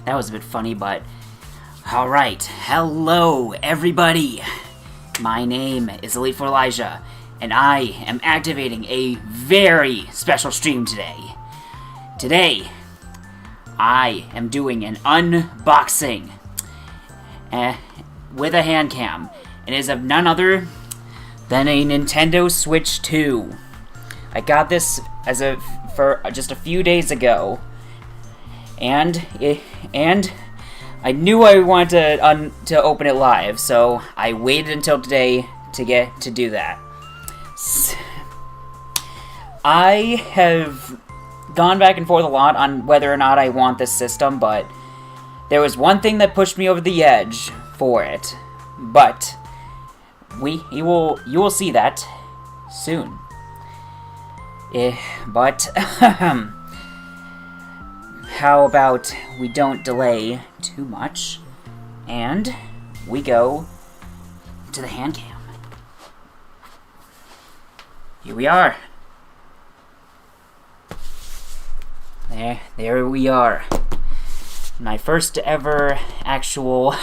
That was a bit funny, but... Alright, hello everybody! My name is Elite for Elijah, and I am activating a very special stream today. Today, I am doing an unboxing with a Handcam. It is of none other than a Nintendo Switch 2. I got this for just a few days ago, and I knew I wanted to open it live, so I waited until today to do that. I have gone back and forth a lot on whether or not I want this system, but there was one thing that pushed me over the edge for it. But you will see that soon. But how about we don't delay too much and we go to the Handcam. Here we are. There we are. My first ever actual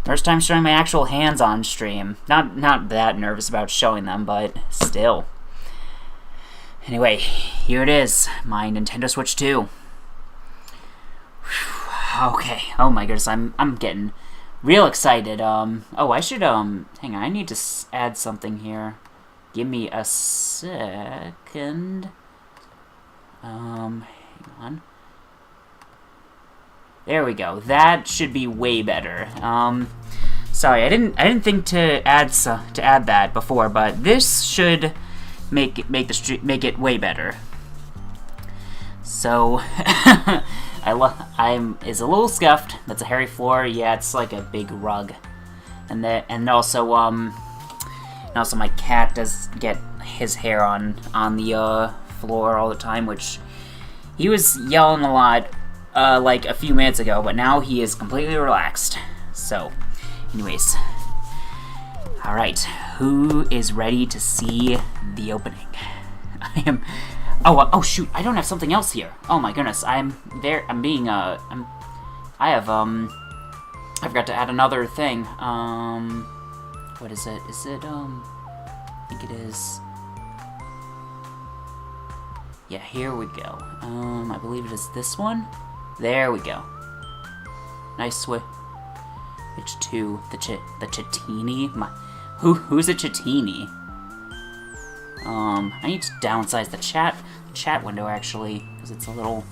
first time showing my actual hands on stream. Not that nervous about showing them, but still. Anyway, here it is, my Nintendo Switch 2. Okay. Oh my goodness, I'm getting real excited. Oh, I should hang on. I need to add something here. Give me a second. Hang on. There we go. That should be way better. Sorry, I didn't think to add that before, but this should make it way better. So is a little scuffed. That's a hairy floor. Yeah, it's like a big rug, and also my cat does get his hair on the floor all the time, which he was yelling a lot like a few minutes ago, but now he is completely relaxed. So, anyways, all right, who is ready to see the opening? I am. Oh shoot! I don't have something else here. Oh my goodness! I forgot to add another thing. What is it? Is it I think it is. Yeah, here we go. I believe it is this one. There we go. Nice switch to the Chatini. Who's a Chatini? I need to downsize the chat window actually, because it's a little.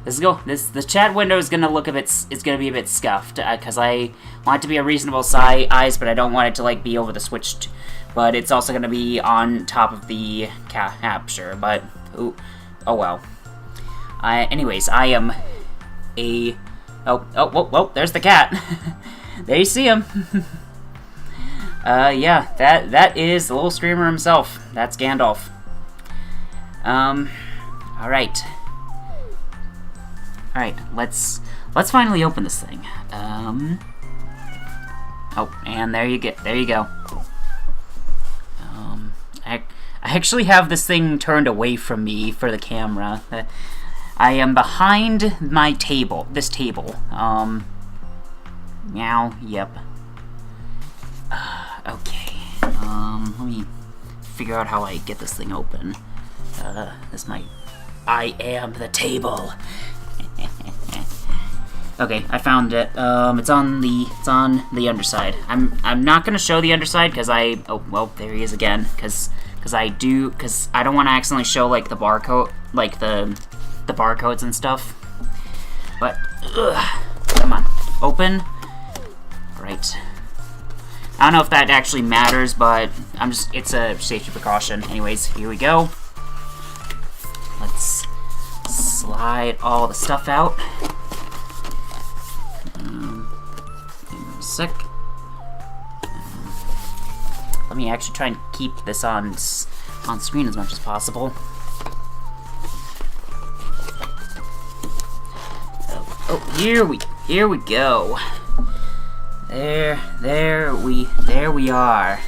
The chat window is gonna look be a bit scuffed, because I want it to be a reasonable size, but I don't want it to like be over the Switch. But it's also gonna be on top of the capture. But oh well. Anyways, I am a. Oh, there's the cat. There you see him. Yeah, that is the little streamer himself. That's Gandalf. Alright. Alright, let's finally open this thing. Oh, and there you go. I actually have this thing turned away from me for the camera. I am behind this table. Meow, yep. Okay, let me figure out how I get this thing open. I am the table. Okay, I found it. It's on the underside. I'm not gonna show the underside because oh well, there he is again. Because I don't want to accidentally show like the barcode, like the barcodes and stuff. But come on, open. Right. I don't know if that actually matters, but it's a safety precaution. Anyways, here we go. Let's slide all the stuff out. Give me a sec. Let me actually try and keep this on screen as much as possible. Oh, here we go. There we are.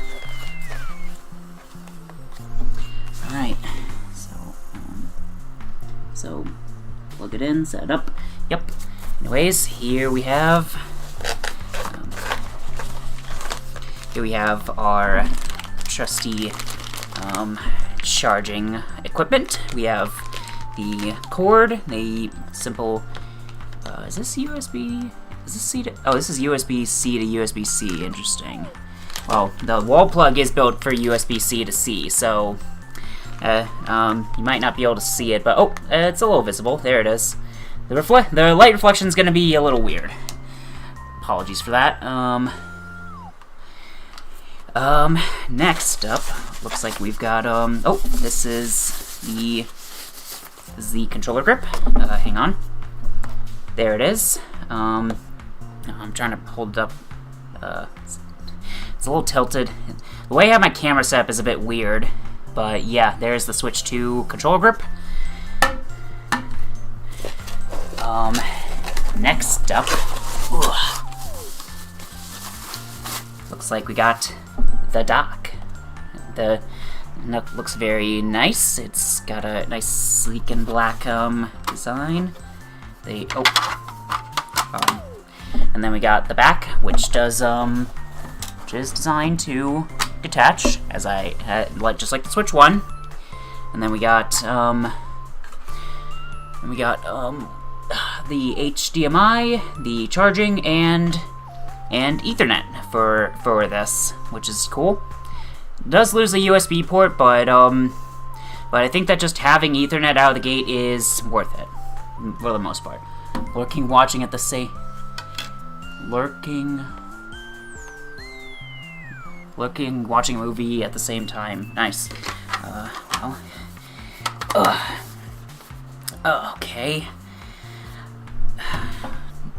Alright, so plug it in, set it up. Yep. Anyways, here we have our trusty charging equipment. We have the cord, the simple. Is this USB? Is this C to? Oh, this is USB-C to USB-C. Interesting. Well, the wall plug is built for USB-C to C, so you might not be able to see it, but oh, it's a little visible. There it is. The light reflection is going to be a little weird. Apologies for that. Next up, looks like we've got oh, this is the controller grip. Hang on. There it is. I'm trying to hold it up. It's a little tilted. The way I have my camera set up is a bit weird, but yeah, there's the switch to controller grip. Next up, looks like we got the dock. The nook looks very nice. It's got a nice sleek and black design. And then we got the back, which does which is designed to detach, as I had, just like the Switch 1. And then we got the HDMI, the charging, and Ethernet for this, which is cool. It does lose the USB port, but I think that just having Ethernet out of the gate is worth it for the most part. Watching watching a movie at the same time. Nice. Okay.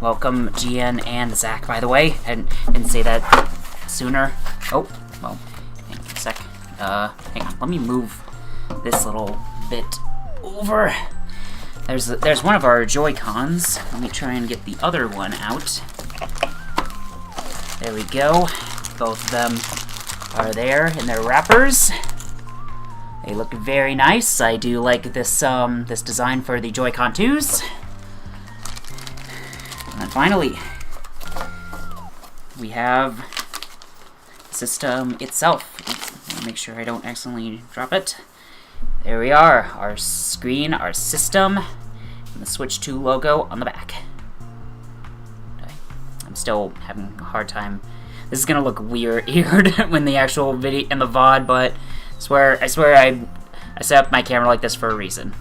Welcome, GN and Zach, by the way. I didn't say that sooner. Oh, well, hang on a sec. Hang on, let me move this little bit over. There's one of our Joy-Cons. Let me try and get the other one out. There we go. Both of them are there in their wrappers. They look very nice. I do like this this design for the Joy-Con 2s. And then finally, we have the system itself. Let me make sure I don't accidentally drop it. There we are, our screen, our system, and the Switch 2 logo on the back. I'm still having a hard time. This is gonna look weird when the actual video and the VOD, but I swear I set up my camera like this for a reason.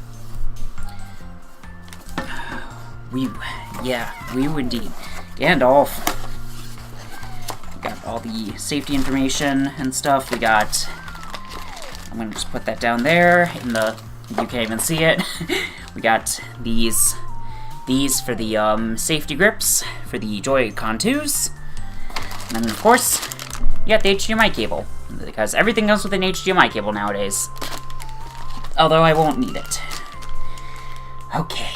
We indeed. Gandalf. We got all the safety information and stuff. We got. I'm gonna just put that down there in the. You can't even see it. We got these for the safety grips for the Joy-Con 2s. And then, of course, you got the HDMI cable, because everything comes with an HDMI cable nowadays. Although I won't need it. Okay,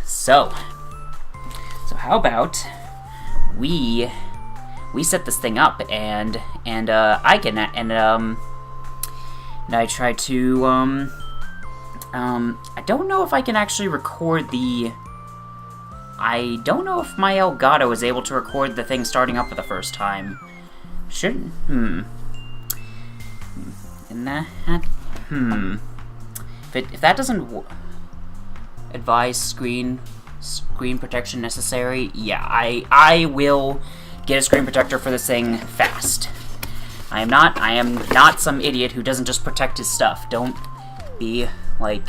so how about we set this thing up and I try to I don't know if I can actually record the. I don't know if my Elgato is able to record the thing starting up for the first time. Shouldn't. If that doesn't advise screen protection necessary, yeah, I will get a screen protector for this thing fast. I am not some idiot who doesn't just protect his stuff. Don't be like.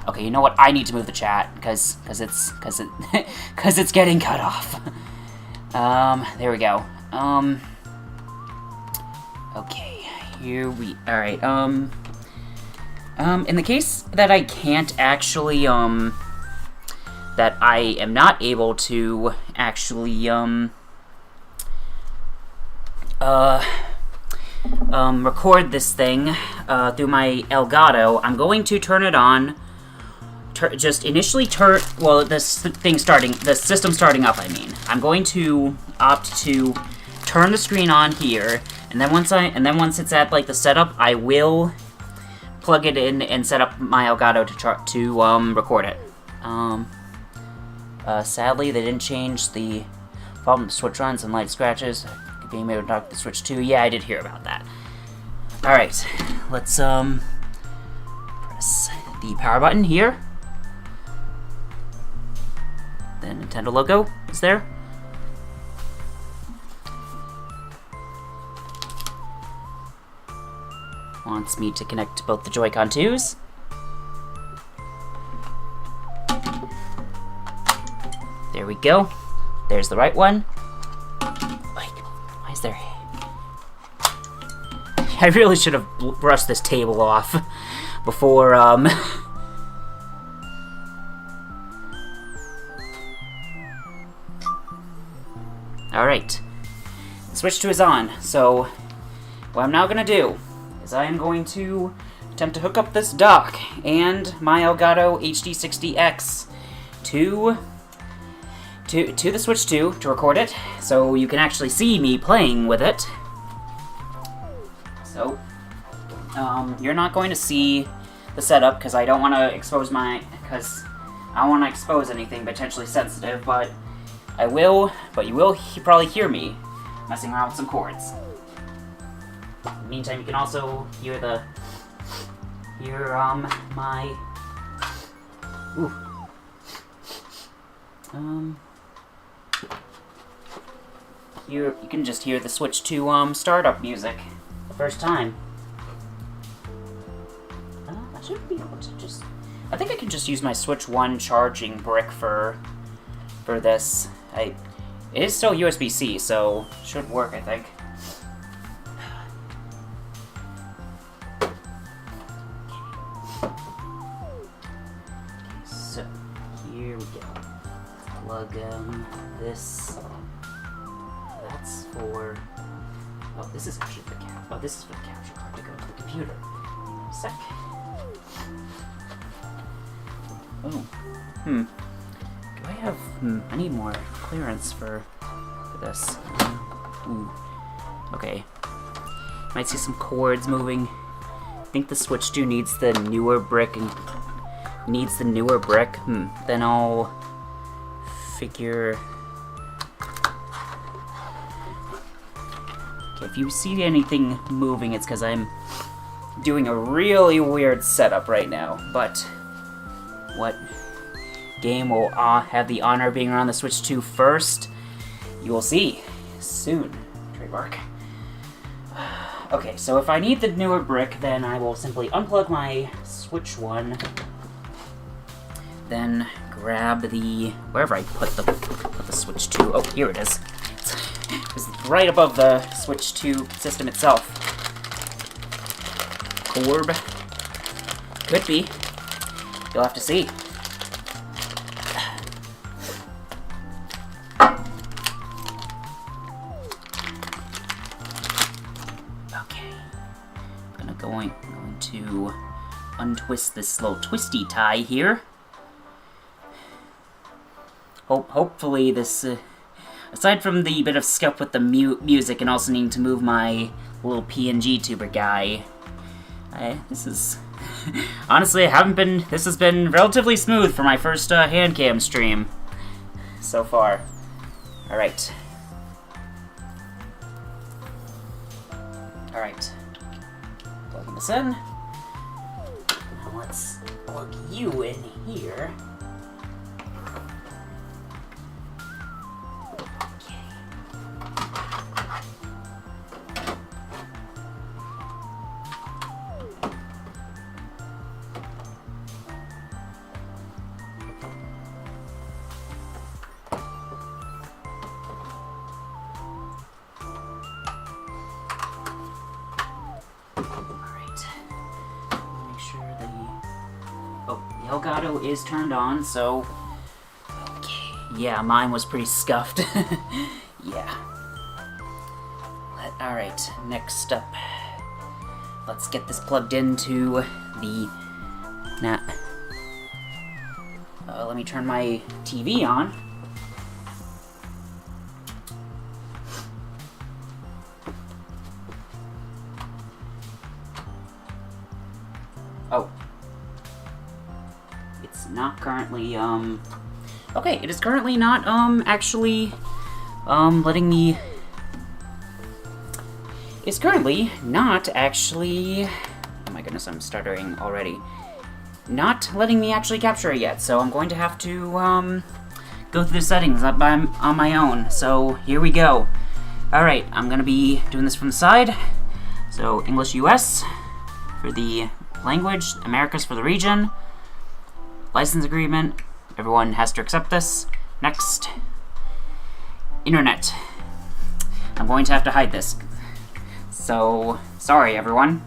Okay, you know what? I need to move the chat because it's getting cut off. There we go. Okay, here we. All right. In the case that I can't actually that I am not able to actually record this thing through my Elgato, I'm going to turn it on. Just initially turn. Well, the system starting up. I mean, I'm going to opt to turn the screen on here, and then once it's at like the setup, I will plug it in and set up my Elgato to record it. Sadly, they didn't change the problem switch runs and light scratches. Being able to talk the Switch 2. Yeah, I did hear about that. Alright, let's press the power button here. The Nintendo logo is there. Wants me to connect both the Joy-Con 2s. There we go. There's the right one. Why is there... I really should have brushed this table off before, Alright. The Switch 2 is on, so what I'm now going to do is I am going to attempt to hook up this dock and my Elgato HD60X to the Switch 2 to record it, so you can actually see me playing with it. So, you're not going to see the setup because I don't want to expose I don't want to expose anything potentially sensitive, but I will, but you will probably hear me messing around with some chords. In the meantime, you can also hear my, you can just hear the Switch 2 startup music the first time. I should be able to just... I think I can just use my Switch 1 charging brick for this. It is still USB-C, so should work, I think. So, here we go. Plug this. That's for... Oh, this is actually for the this is for the capture card to go to the computer. A sec. Oh. Do I have... I need more clearance for this. Ooh. Okay. Might see some cords moving. I think the Switch 2 needs the newer brick and... Then I'll... figure... Okay, if you see anything moving, it's because I'm doing a really weird setup right now, but what game will have the honor of being around the Switch 2 first? You will see soon. Trademark. Okay, so if I need the newer brick, then I will simply unplug my Switch 1, then grab the... wherever I put the Switch 2. Oh, here it is. It's right above the Switch 2 system itself. Corb. Could be. You'll have to see. Okay. I'm going to untwist this little twisty tie here. Hopefully this... aside from the bit of scuff with the music and also needing to move my little PNG tuber guy, this is... honestly, this has been relatively smooth for my first Handcam stream so far. Alright. Alright. Plugging this in. Now let's plug you in here. Elgato is turned on, so... okay. Yeah, mine was pretty scuffed. Yeah. Alright, next up. Let's get this plugged into the... let me turn my TV on. currently, okay, it is currently not, actually, letting me... It's currently not actually... Oh my goodness, I'm stuttering already. Not letting me actually capture it yet, so I'm going to have to, go through the settings on my own. So, here we go. Alright, I'm gonna be doing this from the side. So, English US for the language, Americas for the region. License agreement, everyone has to accept this. Next. Internet. I'm going to have to hide this. So, sorry everyone.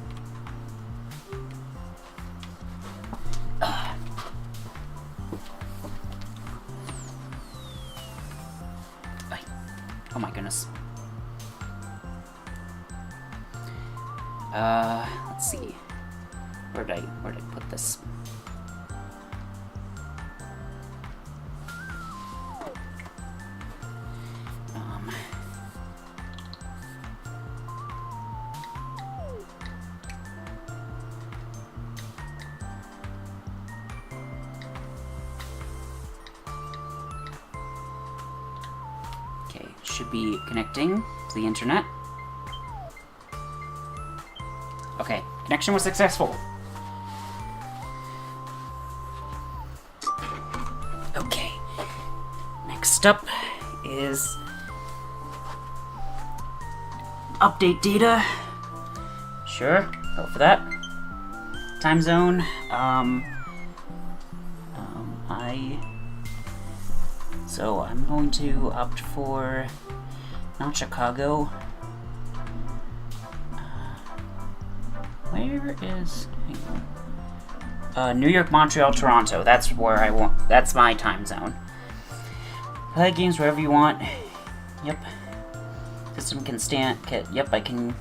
Oh my goodness. Let's see. Where did I put this? Okay, should be connecting to the internet. Okay, connection was successful. Okay, next up is update data. Sure, go for that. Time zone. So I'm going to opt for not Chicago. Where is? Hang on. New York, Montreal, Toronto. That's where I want. That's my time zone. Play games wherever you want. Yep. System can stand. Yep, I can.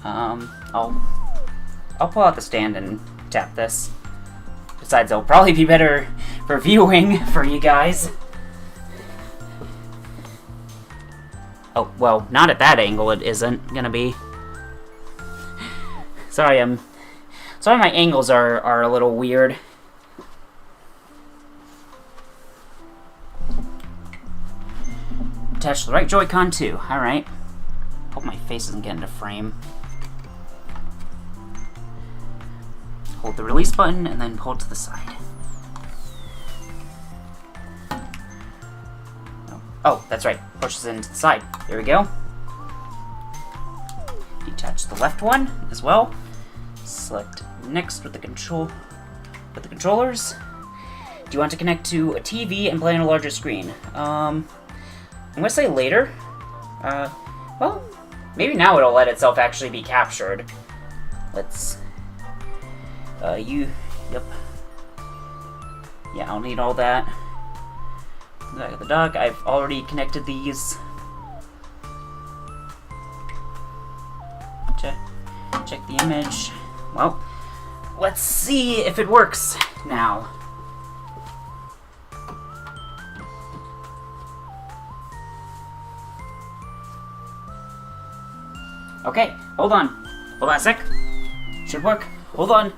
I'll pull out the stand and tap this. Besides, it'll probably be better for viewing for you guys. Oh, well, not at that angle it isn't gonna be. Sorry, my angles are a little weird. Attach the right Joy-Con too, alright. Hope my face doesn't get into frame. Hold the release button and then pull it to the side. Oh, that's right. Pushes it into the side. There we go. Detach the left one as well. Select next with the controllers. Do you want to connect to a TV and play on a larger screen? I'm gonna say later. Well, maybe now it'll let itself actually be captured. Let's. Yep. Yeah, I'll need all that. Back of the dock. I've already connected these. Check the image. Well, let's see if it works now. Okay, hold on. Hold on a sec. Should work. Hold on.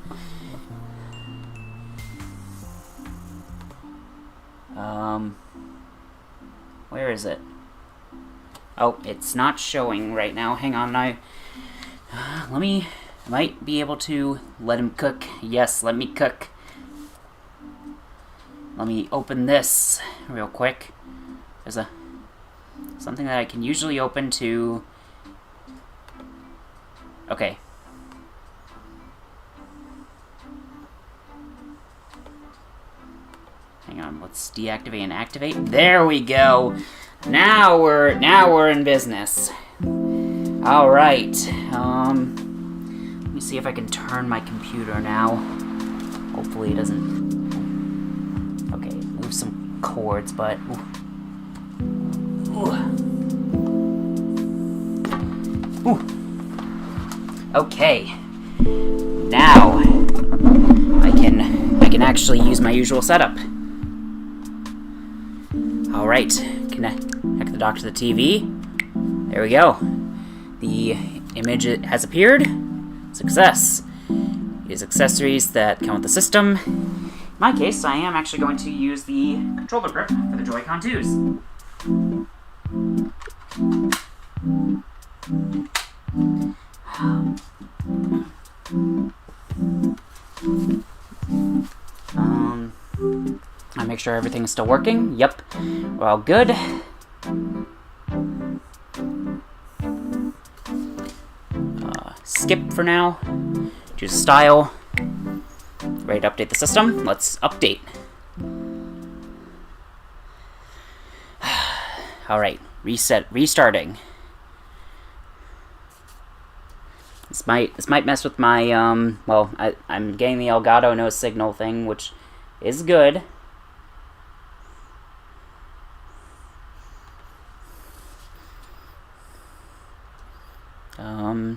Where is it? Oh, it's not showing right now. Hang on, I might be able to let him cook. Yes, let me cook. Let me open this real quick. There's something that I can usually open to. Okay. Hang on, let's deactivate and activate. There we go. Now we're in business. All right. Let me see if I can turn my computer now. Hopefully it doesn't. Okay, move some cords, but. Ooh. Okay. Now I can actually use my usual setup. All right, connect the dock to the TV. There we go. The image has appeared. Success. Use accessories that come with the system. my case, I am actually going to use the controller grip for the Joy-Con 2s. I make sure everything's still working. Yep, we're all good. Skip for now. Choose style. Ready to update the system? Let's update. Alright, restarting. This might mess with my, well, I'm getting the Elgato no signal thing, which is good.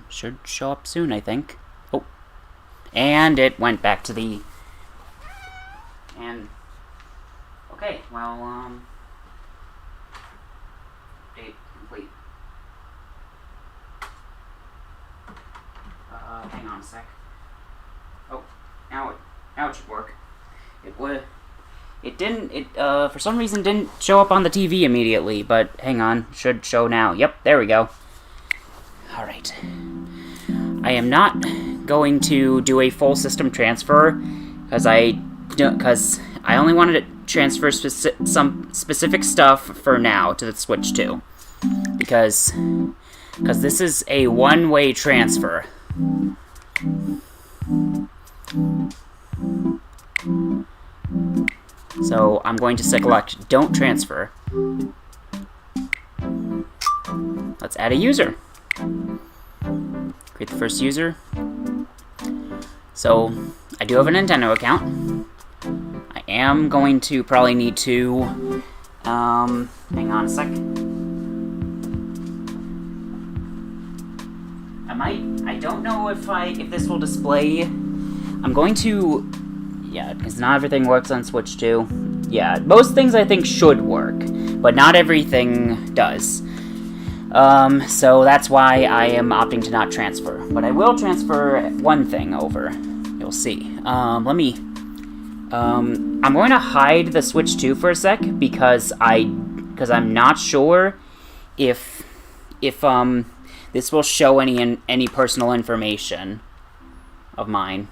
Should show up soon, I think. Oh, and it went back to the, and, okay, well, update complete. Hang on a sec. Oh, now it should work. It didn't, for some reason didn't show up on the TV immediately, but hang on, should show now. Yep, there we go. Alright. I am not going to do a full system transfer, because I only wanted to transfer some specific stuff for now to the Switch 2. Because this is a one-way transfer. So I'm going to select Don't Transfer. Let's add a user. Create the first user. So I do have a Nintendo account. I am going to probably need to hang on a sec. I don't know if this will display. I'm going to, yeah, because not everything works on Switch 2. Yeah, most things I think should work, but not everything does. So that's why I am opting to not transfer. But I will transfer one thing over. You'll see. I'm going to hide the Switch 2 for a sec because I'm not sure if this will show any personal information of mine.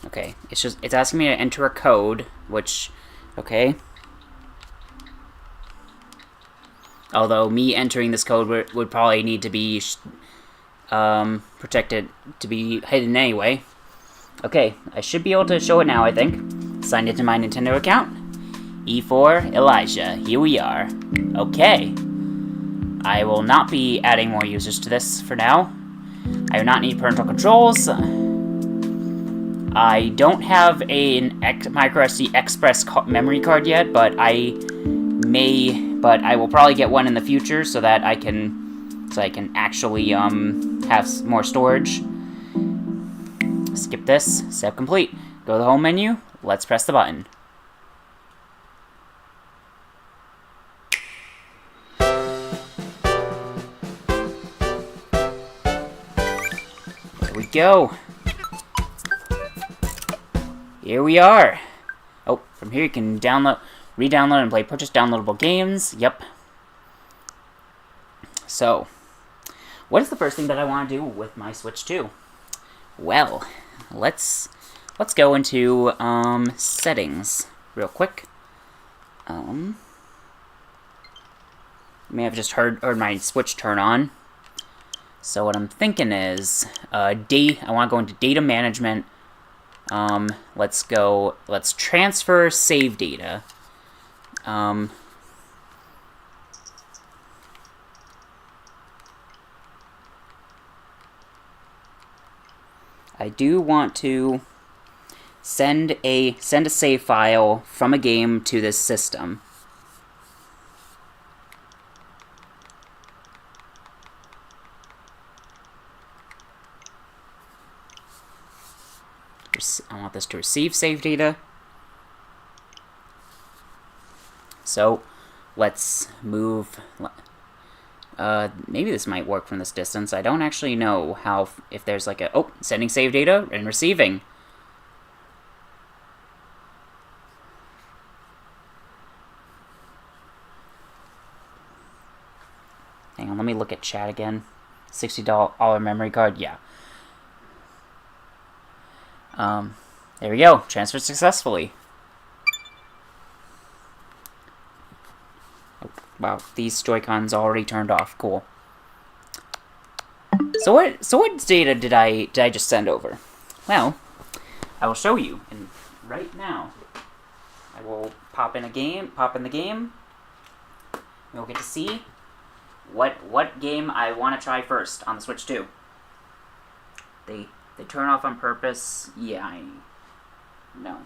Okay, it's asking me to enter a code, which, okay. Although me entering this code would probably need to be protected to be hidden anyway. Okay, I should be able to show it now, I think. Signed into my Nintendo account. E4 Elijah, here we are. Okay. I will not be adding more users to this for now. I do not need parental controls. I don't have a microSD Express memory card yet, but I will probably get one in the future so that I can actually have more storage. Skip this. Step complete. Go to the home menu. Let's press the button. There we go. Here we are. Oh, from here you can download, re-download, and play purchase downloadable games. Yep. So, what is the first thing that I want to do with my Switch 2? Well, let's go into settings real quick. You may have just heard my Switch turn on. So what I'm thinking is, I want to go into data management. Let's transfer save data. I do want to send a save file from a game to this system. I want this to receive save data. So let's move. Maybe this might work from this distance. I don't actually know how, if there's like a, oh, sending save data and receiving. Hang on, let me look at chat again. $60 memory card, yeah. There we go, transferred successfully. Oh, wow, these Joy-Cons already turned off, cool. So what data did I just send over? Well, I will show you, and right now, I will pop in the game, and we'll get to see what game I want to try first on the Switch 2. They turn off on purpose. Yeah, I know.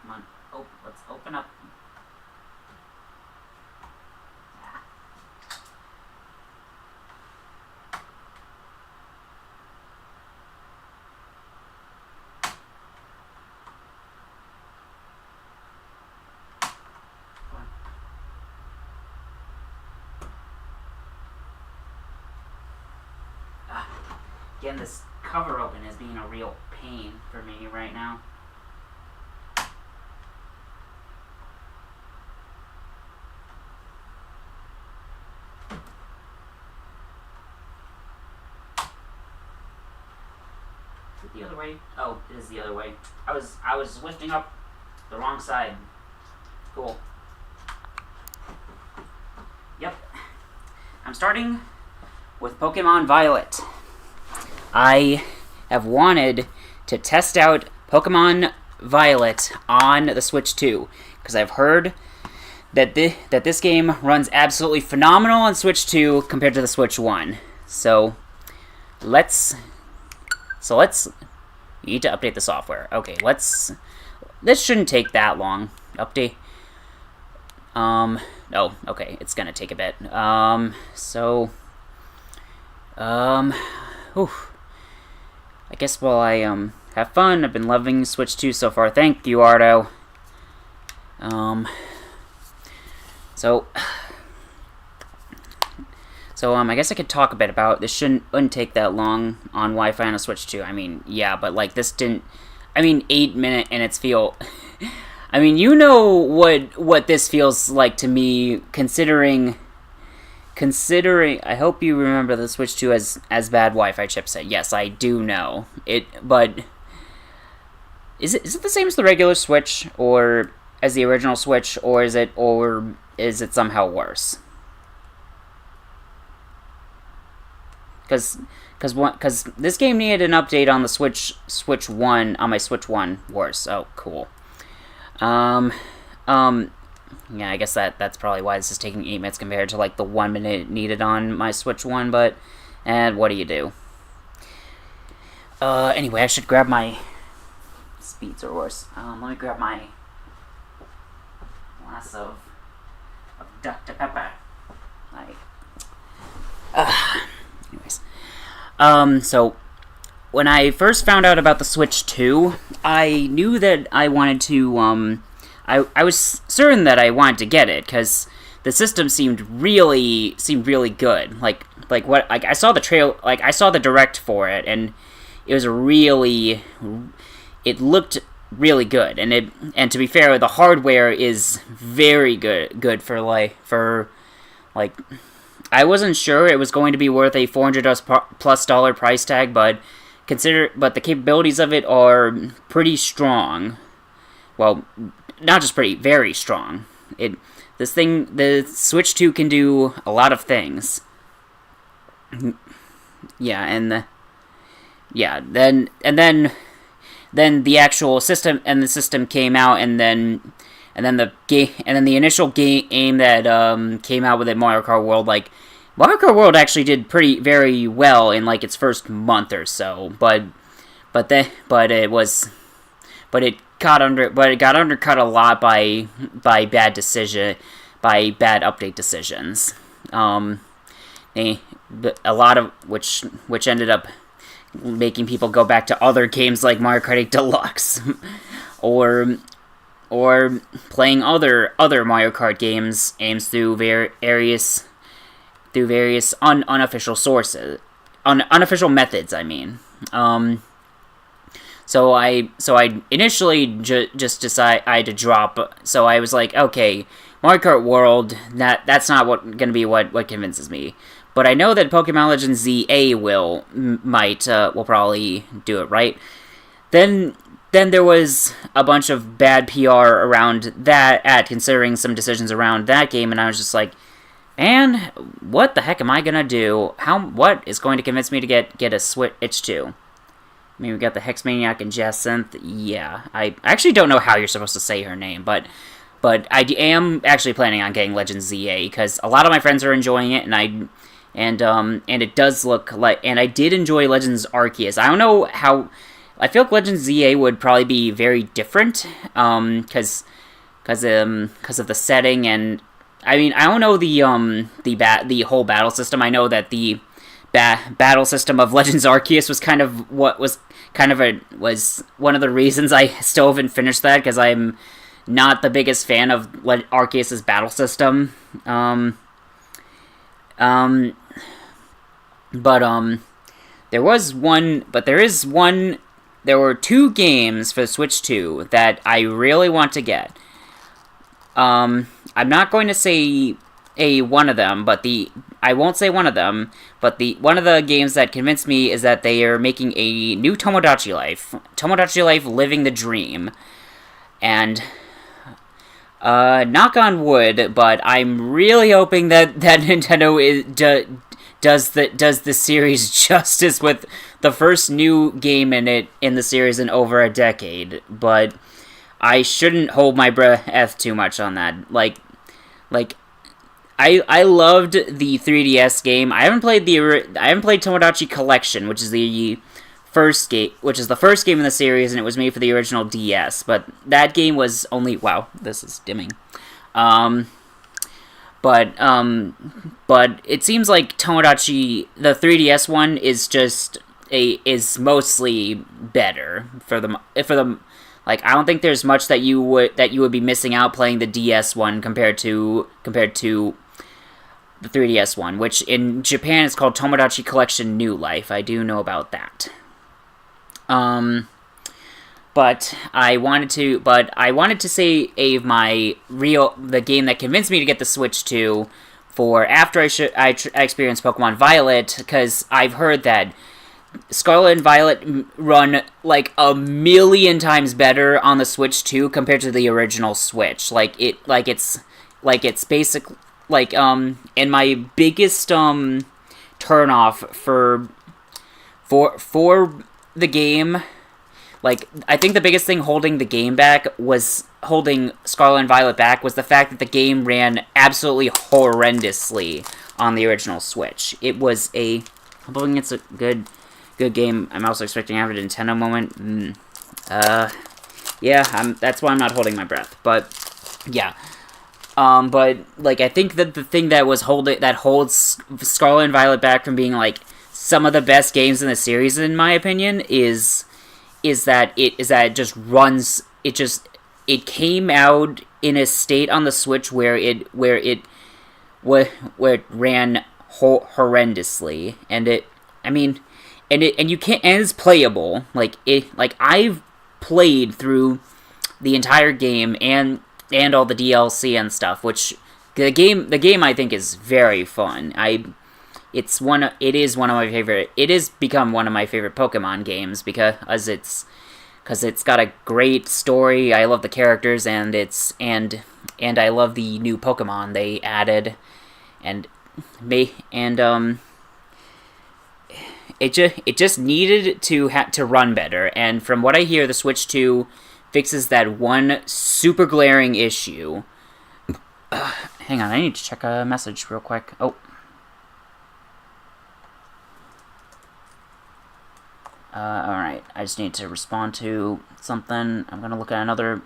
Come on. Oh, let's open up. Getting this cover open is being a real pain for me right now. Is it the other way? Oh, it is the other way. I was lifting up the wrong side. Cool. Yep. I'm starting with Pokemon Violet. I have wanted to test out Pokemon Violet on the Switch 2 because I've heard that this game runs absolutely phenomenal on Switch 2 compared to the Switch 1. So let's you need to update the software. Okay, this shouldn't take that long. Update. Oh, okay, it's gonna take a bit. I guess while I have fun, I've been loving Switch 2 so far. Thank you, Ardo. I guess I could talk a bit about this. Wouldn't take that long on Wi-Fi on a Switch 2. I mean, yeah, but like this didn't. I mean, 8-minute and it's feel. I mean, you know what this feels like to me, considering. I hope you remember the Switch 2 as bad Wi-Fi chipset. Yes, I do know it, but is it the same as the regular Switch, or as the original Switch, or is it somehow worse? Because this game needed an update on the Switch 1 on my Switch 1 worse. Oh, cool. Yeah, I guess that's probably why this is taking 8 minutes compared to like the 1 minute needed on my Switch 1, but what do you do? Anyway, I should grab my speeds or worse. Let me grab my glass of Dr. Pepper. Anyways. So when I first found out about the Switch 2, I knew that I wanted to I was certain that I wanted to get it because the system seemed really good. I saw the direct for it, and it looked really good. And to be fair, the hardware is very good for I wasn't sure it was going to be worth a $400+ price tag, but the capabilities of it are pretty strong. Well, not just pretty, very strong. The Switch 2 can do a lot of things. Yeah, then the actual system came out, and then the initial game that came out with it, Mario Kart World, Mario Kart World actually did very well in its first month or so, but it got undercut a lot by bad update decisions. A lot of which ended up making people go back to other games like Mario Kart 8 Deluxe, or playing other Mario Kart games through various unofficial sources, unofficial methods. I mean, so I initially just decided to drop. So I was like, okay, Mario Kart World, that's not gonna be what convinces me. But I know that Pokemon Legends ZA will probably do it, right? Then there was a bunch of bad PR around that considering some decisions around that game, and I was just like, man, what the heck am I gonna do? What is going to convince me to get a Switch 2? I mean, we got the Hexmaniac and Jacinth. Yeah, I actually don't know how you're supposed to say her name, but I am actually planning on getting Legends ZA because a lot of my friends are enjoying it, and it does look like. And I did enjoy Legends Arceus. I don't know how. I feel like Legends ZA would probably be very different, because of the setting, and I mean, I don't know the whole battle system. I know that the battle system of Legends Arceus was kind of was one of the reasons I still haven't finished that, because I'm not the biggest fan of Arceus's battle system. There were two games for the Switch 2 that I really want to get. I'm not going to say one of them, I won't say one of them, but one of the games that convinced me is that they are making a new Tomodachi Life Living the Dream. And knock on wood, but I'm really hoping that Nintendo does the series justice with the first new game in the series in over a decade. But I shouldn't hold my breath too much on that. I loved the 3DS game. I haven't played Tomodachi Collection, which is the first game in the series, and it was made for the original DS. But that game was only this is dimming. But it seems like Tomodachi, the 3DS one, is mostly better for the. Like, I don't think there's much that you would be missing out playing the DS one compared to the 3DS one, which in Japan is called Tomodachi Collection New Life. I do know about that. But I wanted to save the game that convinced me to get the Switch 2 for after I experienced Pokemon Violet, because I've heard that Scarlet and Violet run like a million times better on the Switch 2 compared to the original Switch. It's basically and my biggest turn off for the game, I think the biggest thing holding the game back was holding Scarlet and Violet back was the fact that the game ran absolutely horrendously on the original Switch. I'm hoping it's a good game. I'm also expecting to have a Nintendo moment. That's why I'm not holding my breath. But yeah, I think that the thing that holds Scarlet and Violet back from being some of the best games in the series, in my opinion, is that it just runs. It came out in a state on the Switch where it ran horrendously, and you can't, and it's playable. I've played through the entire game and all the DLC and stuff, which the game I think is very fun. It has become one of my favorite Pokemon games because it's got a great story. I love the characters, and I love the new Pokemon they added, it just needed to run better. And from what I hear, the Switch 2 fixes that one super glaring issue. Hang on, I need to check a message real quick. Oh. Alright, I just need to respond to something. I'm gonna look at another...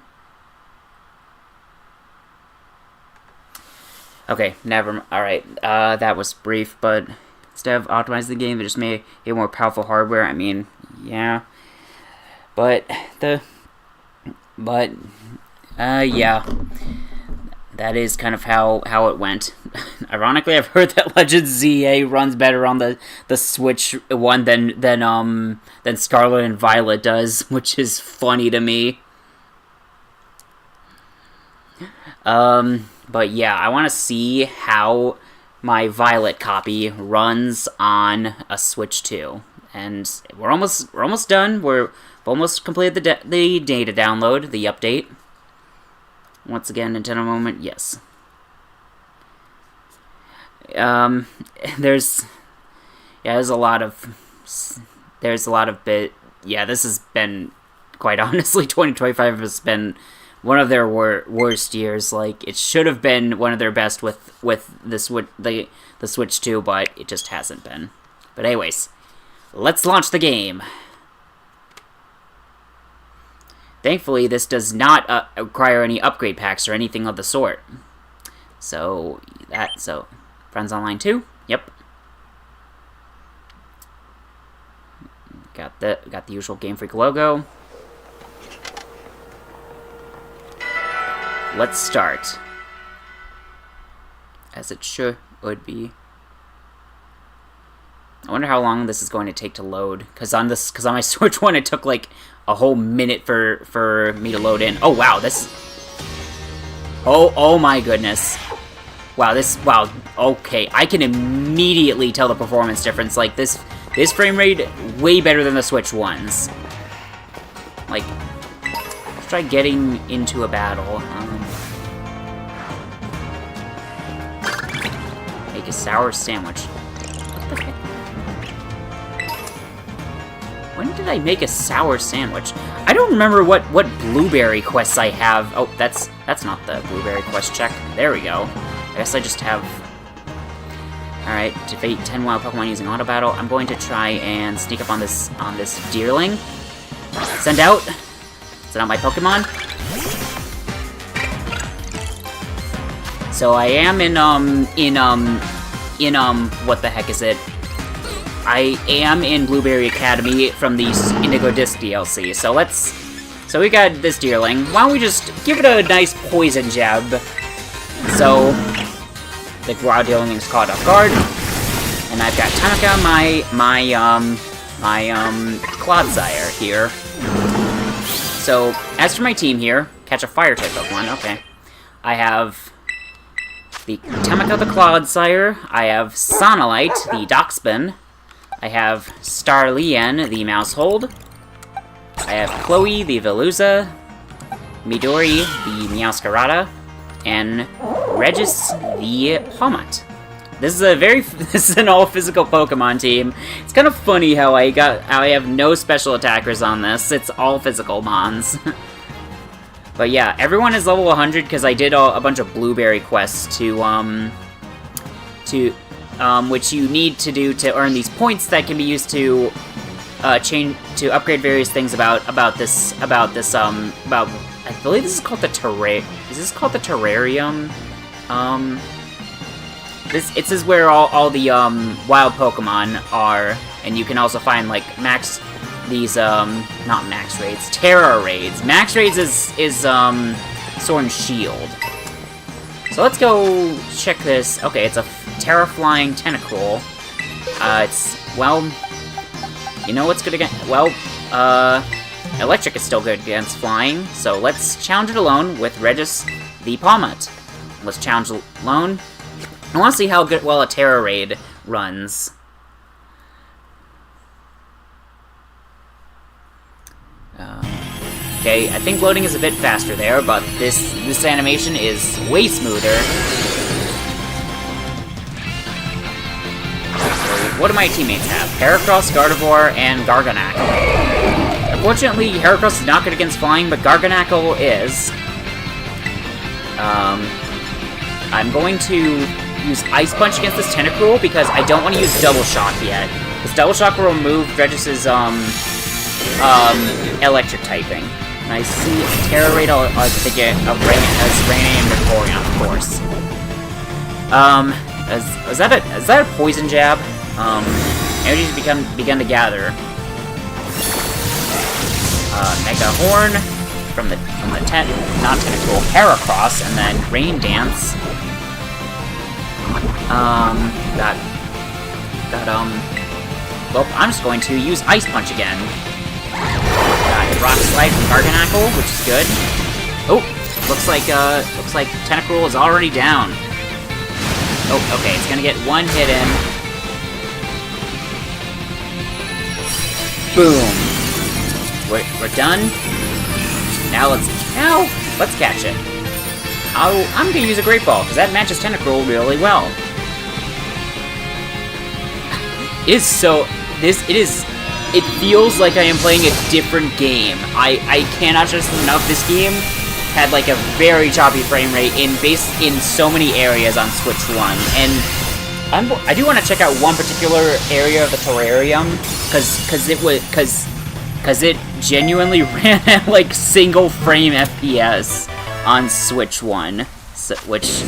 Okay, alright, that was brief, but instead of optimizing the game, they just made it more powerful hardware. I mean, yeah, but yeah, that is kind of how it went. Ironically, I've heard that Legend ZA runs better on the Switch one than Scarlet and Violet does, which is funny to me. But yeah, I want to see how my Violet copy runs on a Switch 2, and we're almost done. We've almost completed the data download, the update. Once again, Nintendo moment, yes. There's a lot of yeah, this has been, quite honestly, 2025 has been one of their worst years. Like, it should have been one of their best with the Switch 2, but it just hasn't been. But anyways, let's launch the game. Thankfully, this does not require any upgrade packs or anything of the sort. So Friends Online 2, yep. Got the usual Game Freak logo. Let's start. As it should be. I wonder how long this is going to take to load. Because on my Switch one, it took like a whole minute for me to load in. Oh wow, this. Oh my goodness. Wow, okay, I can immediately tell the performance difference. Like, this frame rate, way better than the Switch ones. Like, let's try getting into a battle. Make a sour sandwich. What the heck? When did I make a sour sandwich? I don't remember what blueberry quests I have. Oh, that's not the blueberry quest check. There we go. I guess I just have... Alright, defeat 10 wild Pokemon using Auto Battle. I'm going to try and sneak up on this Deerling. Send out my Pokemon. So I am in what the heck is it? I am in Blueberry Academy from the Indigo Disc DLC. So we got this Deerling. Why don't we just give it a nice poison jab? So the wild Deerling is caught off guard, and I've got Tanaka, my Clodsire here. So as for my team here, catch a fire type Pokemon. Okay, I have the Tamaka the Clodsire. I have Sonolite the Doxbin. I have Starlien the Mousehold. I have Chloe the Veluza. Midori the Meowscarada. And Regis the Pawmot. This is an all physical Pokemon team. It's kind of funny how I have no special attackers on this. It's all physical mons. But yeah, everyone is level 100 because I did a bunch of blueberry quests which you need to do to earn these points that can be used to upgrade various things about I believe this is called the terrarium? This is where all the wild Pokemon are, and you can also find like not max raids, Terra raids. Max raids is Sword and Shield. So let's go check this. Okay, it's a Terra Flying Tentacruel. You know what's good against? Well, Electric is still good against flying, so let's challenge it alone with Regis the Pawmot. Let's challenge alone. I want to see how well a Terra Raid runs. Okay, I think loading is a bit faster there, but this animation is way smoother. So what do my teammates have? Heracross, Gardevoir, and Garganacl. Unfortunately, Heracross is not good against flying, but Garganacl is. I'm going to use Ice Punch against this Tentacruel because I don't want to use Double Shock yet. This Double Shock will remove Regis's electric typing. And I see Terra Raid to get a Rain and Vaporeon, of course. Is that a poison jab? Energies begun to gather. Mega Horn from the not tentacle Heracross, and then Rain Dance. Well, I'm just going to use Ice Punch again. Got Rock Slide from Garganackle, which is good. Oh, looks like Tentacruel is already down. Oh, okay, it's gonna get one hit in. Boom. We're done. Now let's catch it. I'm gonna use a Great Ball because that matches Tentacruel really well. It feels like I am playing a different game. I cannot stress enough. This game had like a very choppy frame rate in so many areas on Switch 1, and I do want to check out one particular area of the terrarium because it genuinely ran at like single frame FPS on Switch 1, so, which,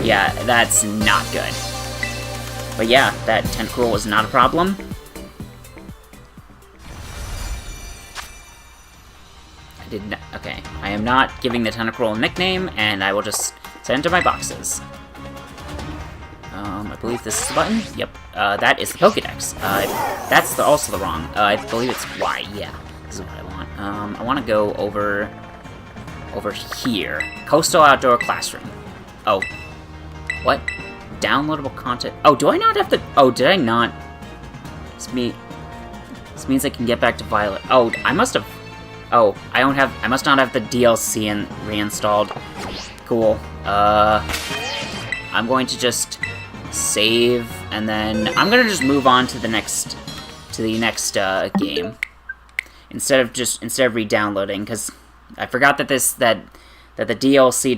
yeah, that's not good. But yeah, that Tentacruel was not a problem. Okay, I am not giving the Tentacruel a nickname, and I will just send it to my boxes. I believe this is the button. Yep, that is the Pokédex. That's also the wrong. I believe it's Y. Yeah, this is what I want. I want to go over here. Coastal Outdoor Classroom. Oh, what? Downloadable content. Oh, do I not have to? Oh, did I not? This means I can get back to Violet. Oh, I must have. Oh, I must not have the DLC reinstalled. Cool. I'm going to just save, and then I'm gonna just move on to the next game instead of re-downloading, because I forgot that the DLC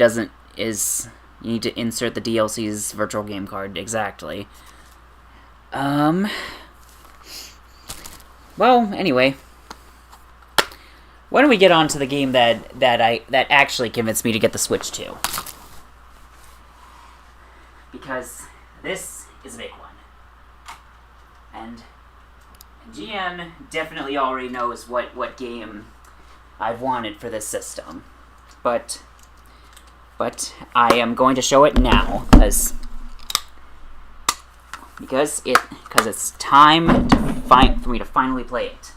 you need to insert the DLC's virtual game card exactly. Well, anyway. Why don't we get on to the game that actually convinced me to get the Switch 2? Because this is a big one. And GN definitely already knows what game I've wanted for this system. But I am going to show it now, because it's time for me to finally play it.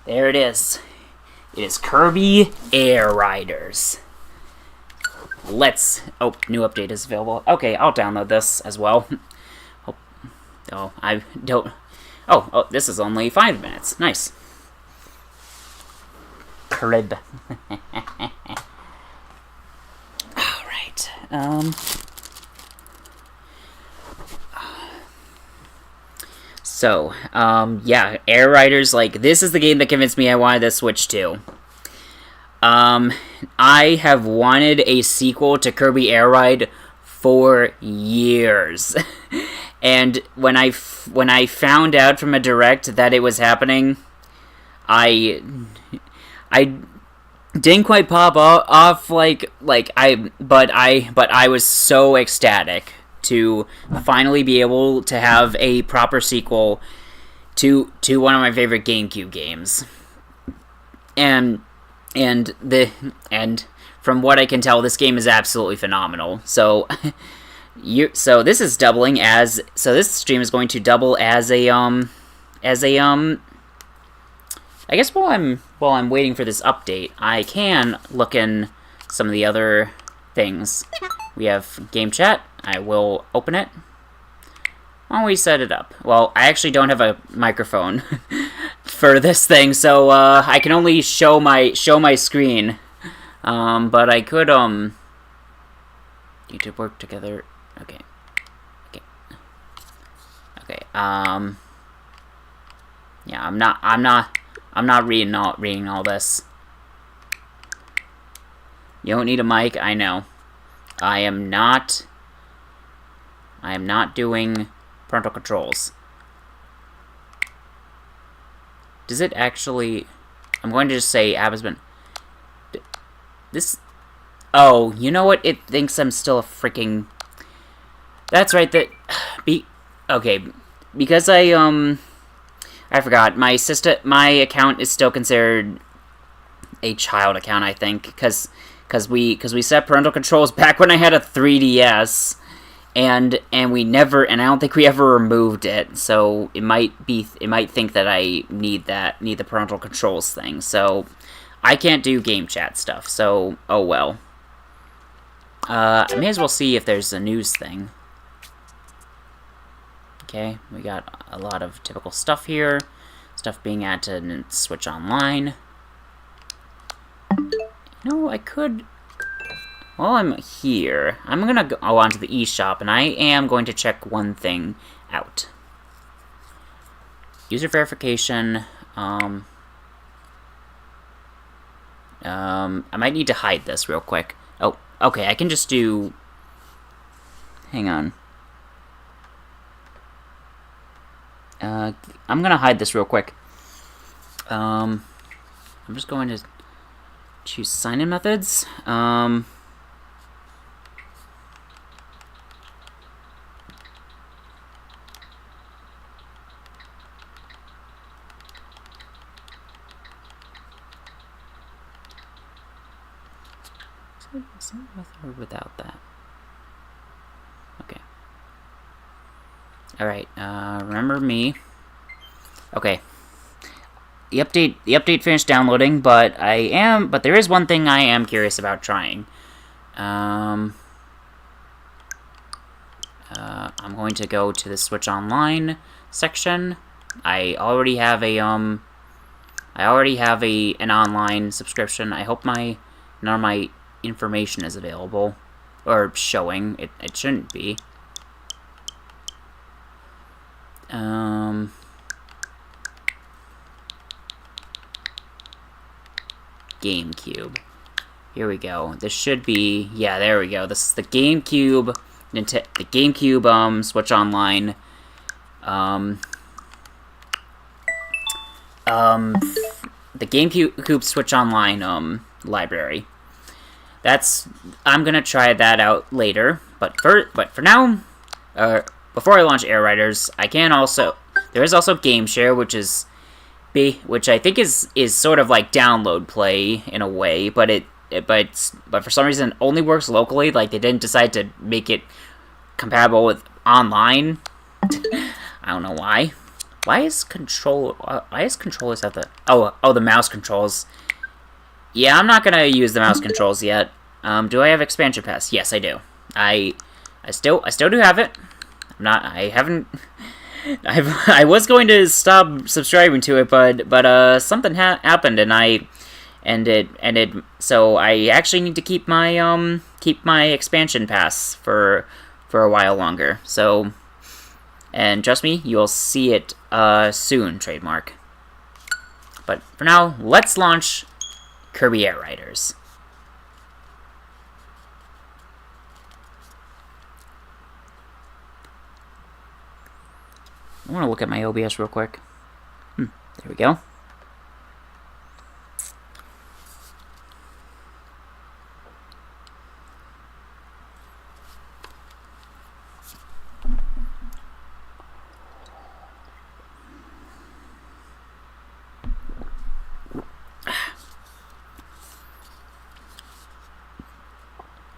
There it is. It is Kirby Air Riders. Oh, new update is available. Okay, I'll download this as well. Oh, this is only 5 minutes. Nice. Crib. Alright. So, yeah, Air Riders, like, this is the game that convinced me I wanted to Switch 2. I have wanted a sequel to Kirby Air Ride for years. And when I found out from a direct that it was happening, I didn't quite pop off but I was so ecstatic to finally be able to have a proper sequel to one of my favorite GameCube games. And from what I can tell, this game is absolutely phenomenal. So this is doubling as this stream is going to double as a I guess while I'm waiting for this update, I can look in some of the other things. We have game chat. I will open it. Why don't we set it up? Well, I actually don't have a microphone for this thing, so I can only show my screen. But I could need to work together. Okay. Yeah, I'm not reading all this. You don't need a mic, I know. I am not doing parental controls. Does it actually... I'm going to just say app has been... This... Oh, you know what? It thinks I'm still a freaking... That's right, okay, because I forgot, my account is still considered a child account, I think, because we set parental controls back when I had a 3DS, and I don't think we ever removed it, so it might think that I need the parental controls thing, so I can't do game chat stuff, so oh well. I may as well see if there's a news thing. Okay, we got a lot of typical stuff here. Stuff being added in Switch Online. You know, I could... While I'm here, I'm gonna go onto the eShop, and I am going to check one thing out. User verification. I might need to hide this real quick. Oh, okay, I can just do... Hang on. I'm gonna hide this real quick. I'm just going to choose sign-in methods. With or without that? Okay. Alright, remember me. Okay. The update finished downloading, but there is one thing I am curious about trying. I'm going to go to the Switch Online section. I already have an online subscription. I hope none of my information is available or showing. It shouldn't be. GameCube. Here we go. This should be... Yeah, there we go. This is the GameCube... the GameCube, Switch Online... the GameCube Switch Online, library. I'm gonna try that out later, but for now, before I launch Air Riders, there is also Game Share, which I think is sort of like download play in a way, but for some reason it only works locally. Like, they didn't decide to make it compatible with online. I don't know why. Why is controllers have the... Oh, the mouse controls. Yeah, I'm not gonna use the mouse controls yet. Do I have expansion pass? Yes, I do. I still do have it. I was going to stop subscribing to it, but something happened, so I actually need to keep my expansion pass for a while longer. So, and trust me, you'll see it soon, trademark. But for now, let's launch Kirby Air Riders. I want to look at my OBS real quick. There we go.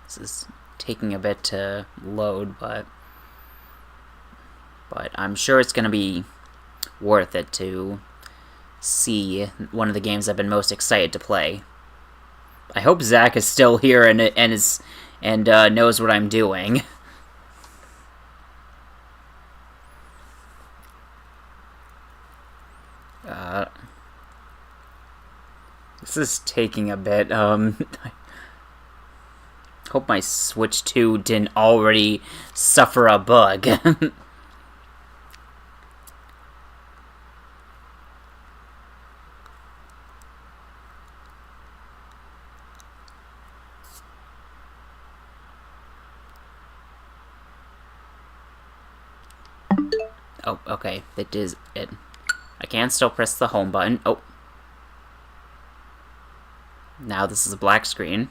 This is taking a bit to load, but I'm sure it's going to be worth it to see one of the games I've been most excited to play. I hope Zach is still here and knows what I'm doing. This is taking a bit. Hope my Switch 2 didn't already suffer a bug. Oh, okay, that is it. I can still press the home button. Oh. Now this is a black screen.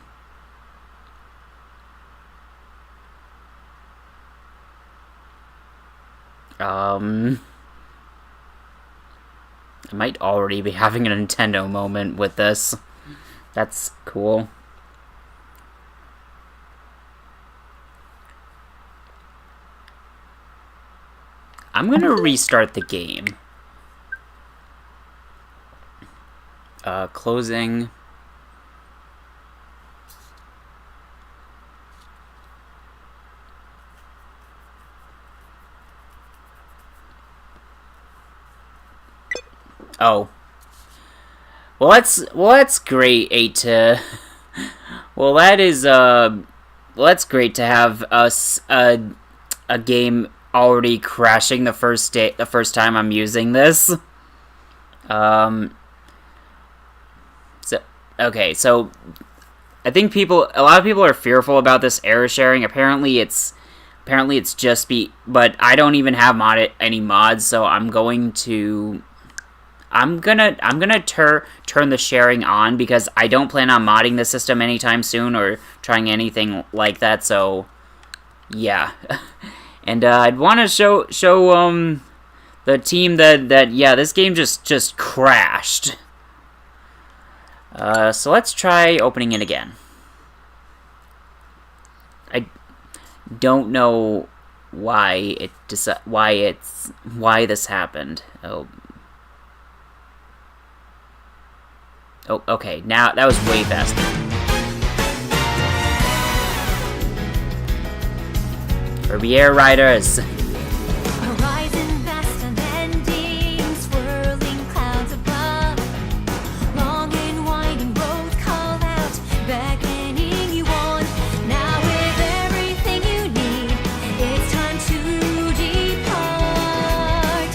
I might already be having a Nintendo moment with this. That's cool. I'm gonna restart the game. Closing. Oh. Well, that's great, 8 to... Well, that is, well, that's great to have us, a game already crashing the first time I'm using this. So, okay, so... I think a lot of people are fearful about this error sharing. Apparently it's just but I don't even have any mods, so I'm gonna turn the sharing on because I don't plan on modding the system anytime soon or trying anything like that. So, yeah, and I'd want to show the team that yeah, this game just crashed. So let's try opening it again. I don't know why this happened. Oh, okay, now that was way faster. For Air Riders. Horizon vast and ending, swirling clouds above. Long and winding roads call out, beckoning you on. Now with everything you need, it's time to depart.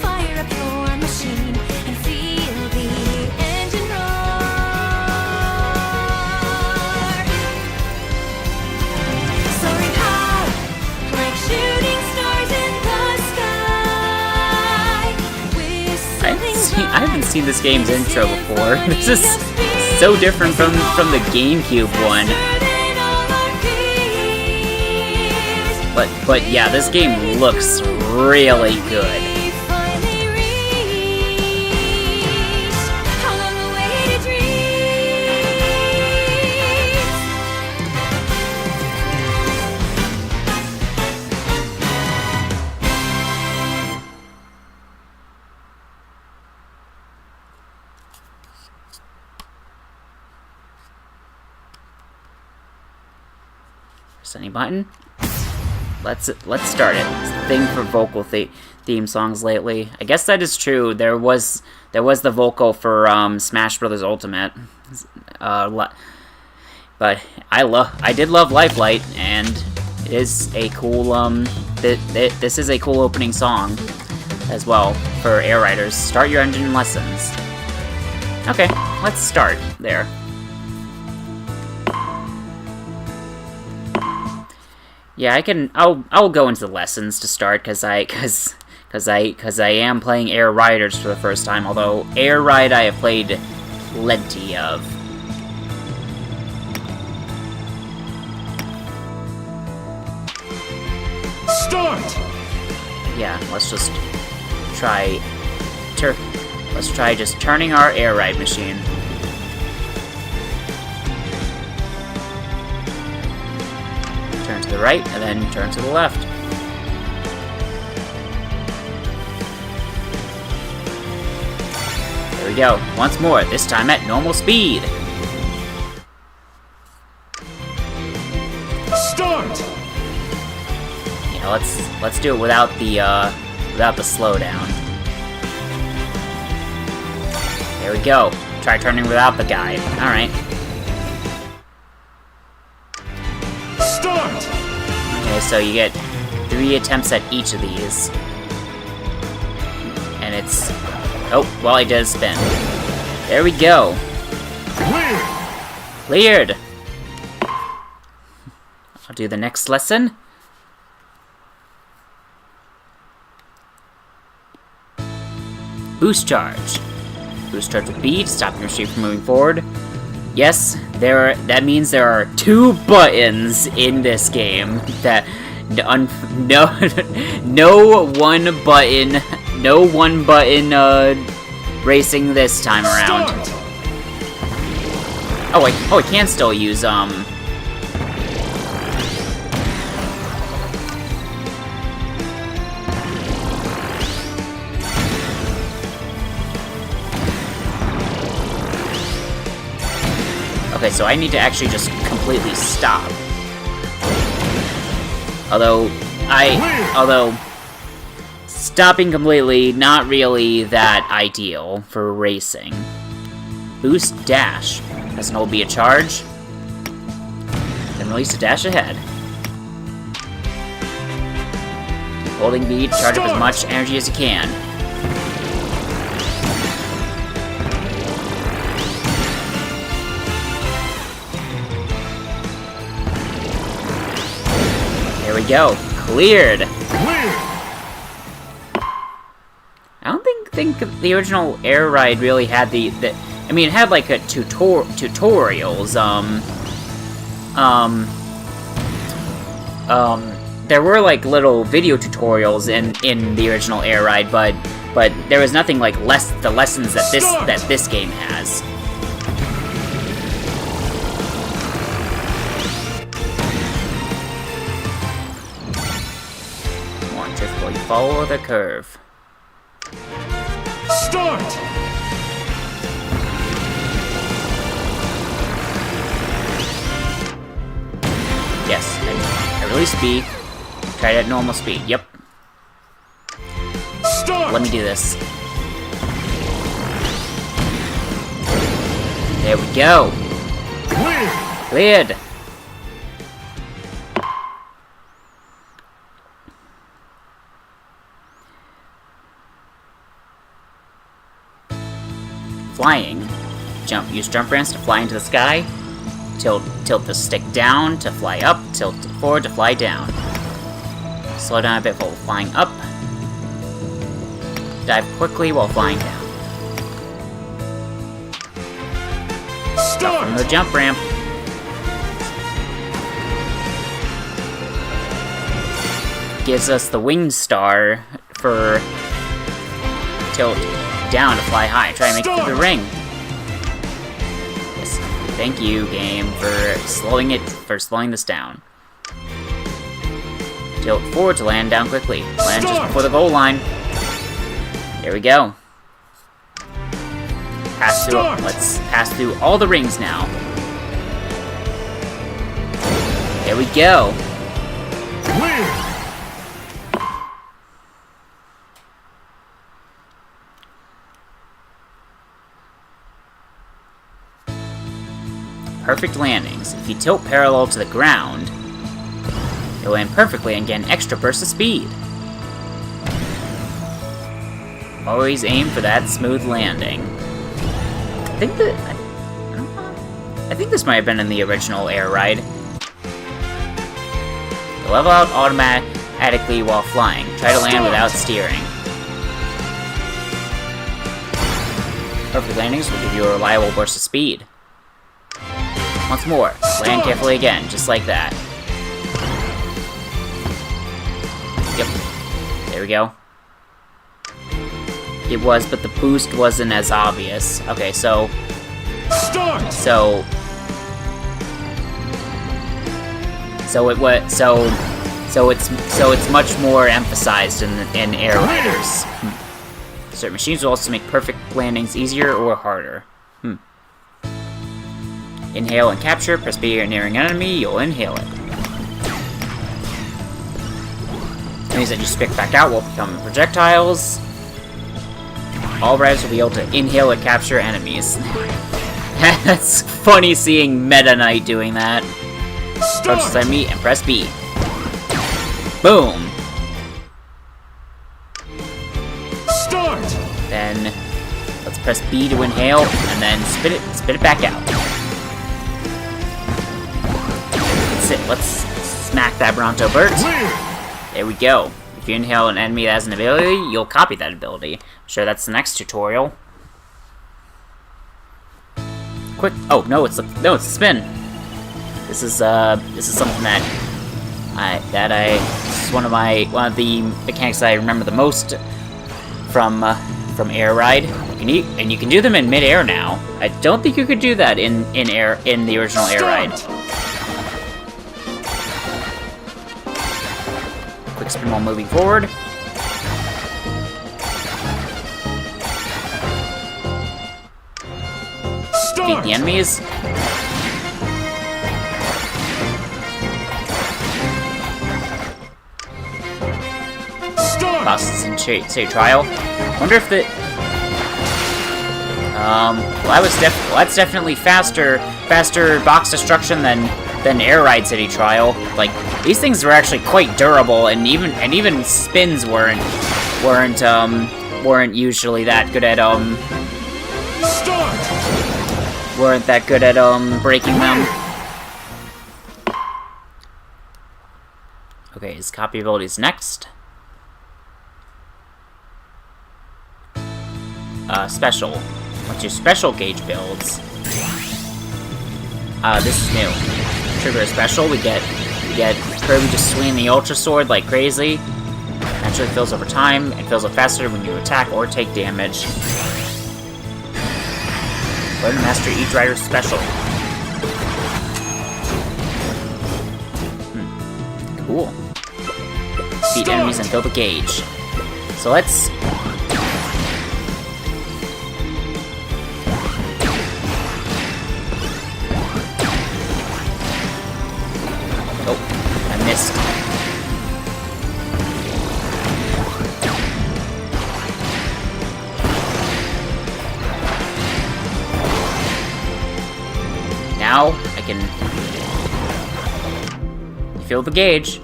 Fire up your machine and feel the engine roar. Soaring high, like shooting stars in the sky. With something I haven't seen this game's intro before. This is so different from the GameCube one. But yeah, this game looks really good. Press any button. Let's start it. It's the thing for vocal theme songs lately. I guess that is true. There was the vocal for Smash Bros. Ultimate. But I did love Lifelight, and it is a cool this is a cool opening song as well for Air Riders. Start your engine lessons. Okay, let's start there. Yeah, I'll go into the lessons to start because I am playing Air Riders for the first time. Although Air Ride I have played plenty of. Start. Yeah, let's try just turning our Air Ride machine. Turn to the right, and then turn to the left. There we go. Once more, this time at normal speed. Start. Yeah, let's do it without the slowdown. There we go. Try turning without the guide. All right. Start. Okay, so you get 3 attempts at each of these. And it's... Oh, well, I did a spin. There we go. Cleared. I'll do the next lesson. Boost charge. Boost charge with B to stop your machine from moving forward. Yes, that means there are 2 buttons in this game that no one button racing this time around. Start! Oh, I can still use Okay, so I need to actually just completely stop. Although stopping completely, not really that ideal for racing. Boost dash. As an will be a charge. Then release a dash ahead. Holding B to charge up as much energy as you can. There we go. Cleared. I don't think the original air ride really had the I mean, it had like a tutorials. There were like little video tutorials in the original air ride, but there was nothing like the lessons that this game has. Come on, Driftboy, follow the curve. Start! Yes, I release B. Try it at normal speed. Yep. Start! Let me do this. There we go. Cleared. Flying. Use jump ramps to fly into the sky. Tilt the stick down to fly up. Tilt forward to fly down. Slow down a bit while flying up. Dive quickly while flying down. Start! From the jump ramp. Gives us the wing star for tilt down to fly high. Try to make it through the ring. Yes. Thank you, game, for slowing this down. Tilt forward to land down quickly. Land just before the goal line. There we go. Let's pass through all the rings now. There we go. Perfect landings. If you tilt parallel to the ground, you'll land perfectly and get an extra burst of speed. Always aim for that smooth landing. I think this might have been in the original air ride. You level out automatically while flying. Try to land without steering. Perfect landings will give you a reliable burst of speed. Once more, land carefully again, just like that. Yep. There we go. It was, but the boost wasn't as obvious. Okay, so it's much more emphasized in air riders. Certain machines will also make perfect landings easier or harder. Inhale and capture. Press B or nearing enemy. You'll inhale it. Enemies that you spit back out will become projectiles. All riders will be able to inhale or capture enemies. That's funny seeing Meta Knight doing that. Approach this enemy and press B. Boom. Start! Then let's press B to inhale and then spit it back out. Let's smack that Bronto Burt. There we go. If you inhale an enemy that has an ability, you'll copy that ability. I'm sure that's the next tutorial. Quick! Oh no, it's a spin. This is something that This is one of the mechanics that I remember the most from Air Ride. And you can do them in mid-air now. I don't think you could do that in the original Air Ride. Quick spin while moving forward. Defeat the enemies. Bosses in State Trial. Wonder if the well, that's definitely faster box destruction than Air Ride City Trial. Like, these things were actually quite durable, and even spins weren't usually that good at breaking them. Okay, his copy abilities next. Special. What's your special gauge builds? This is new. Trigger a special, we get Kirby just swinging the Ultra Sword like crazy. Naturally fills over time, and fills up faster when you attack or take damage. Learn to master each rider's special. Cool. Beat enemies and fill the gauge. So let's... Oh, I missed. Now I can fill the gauge.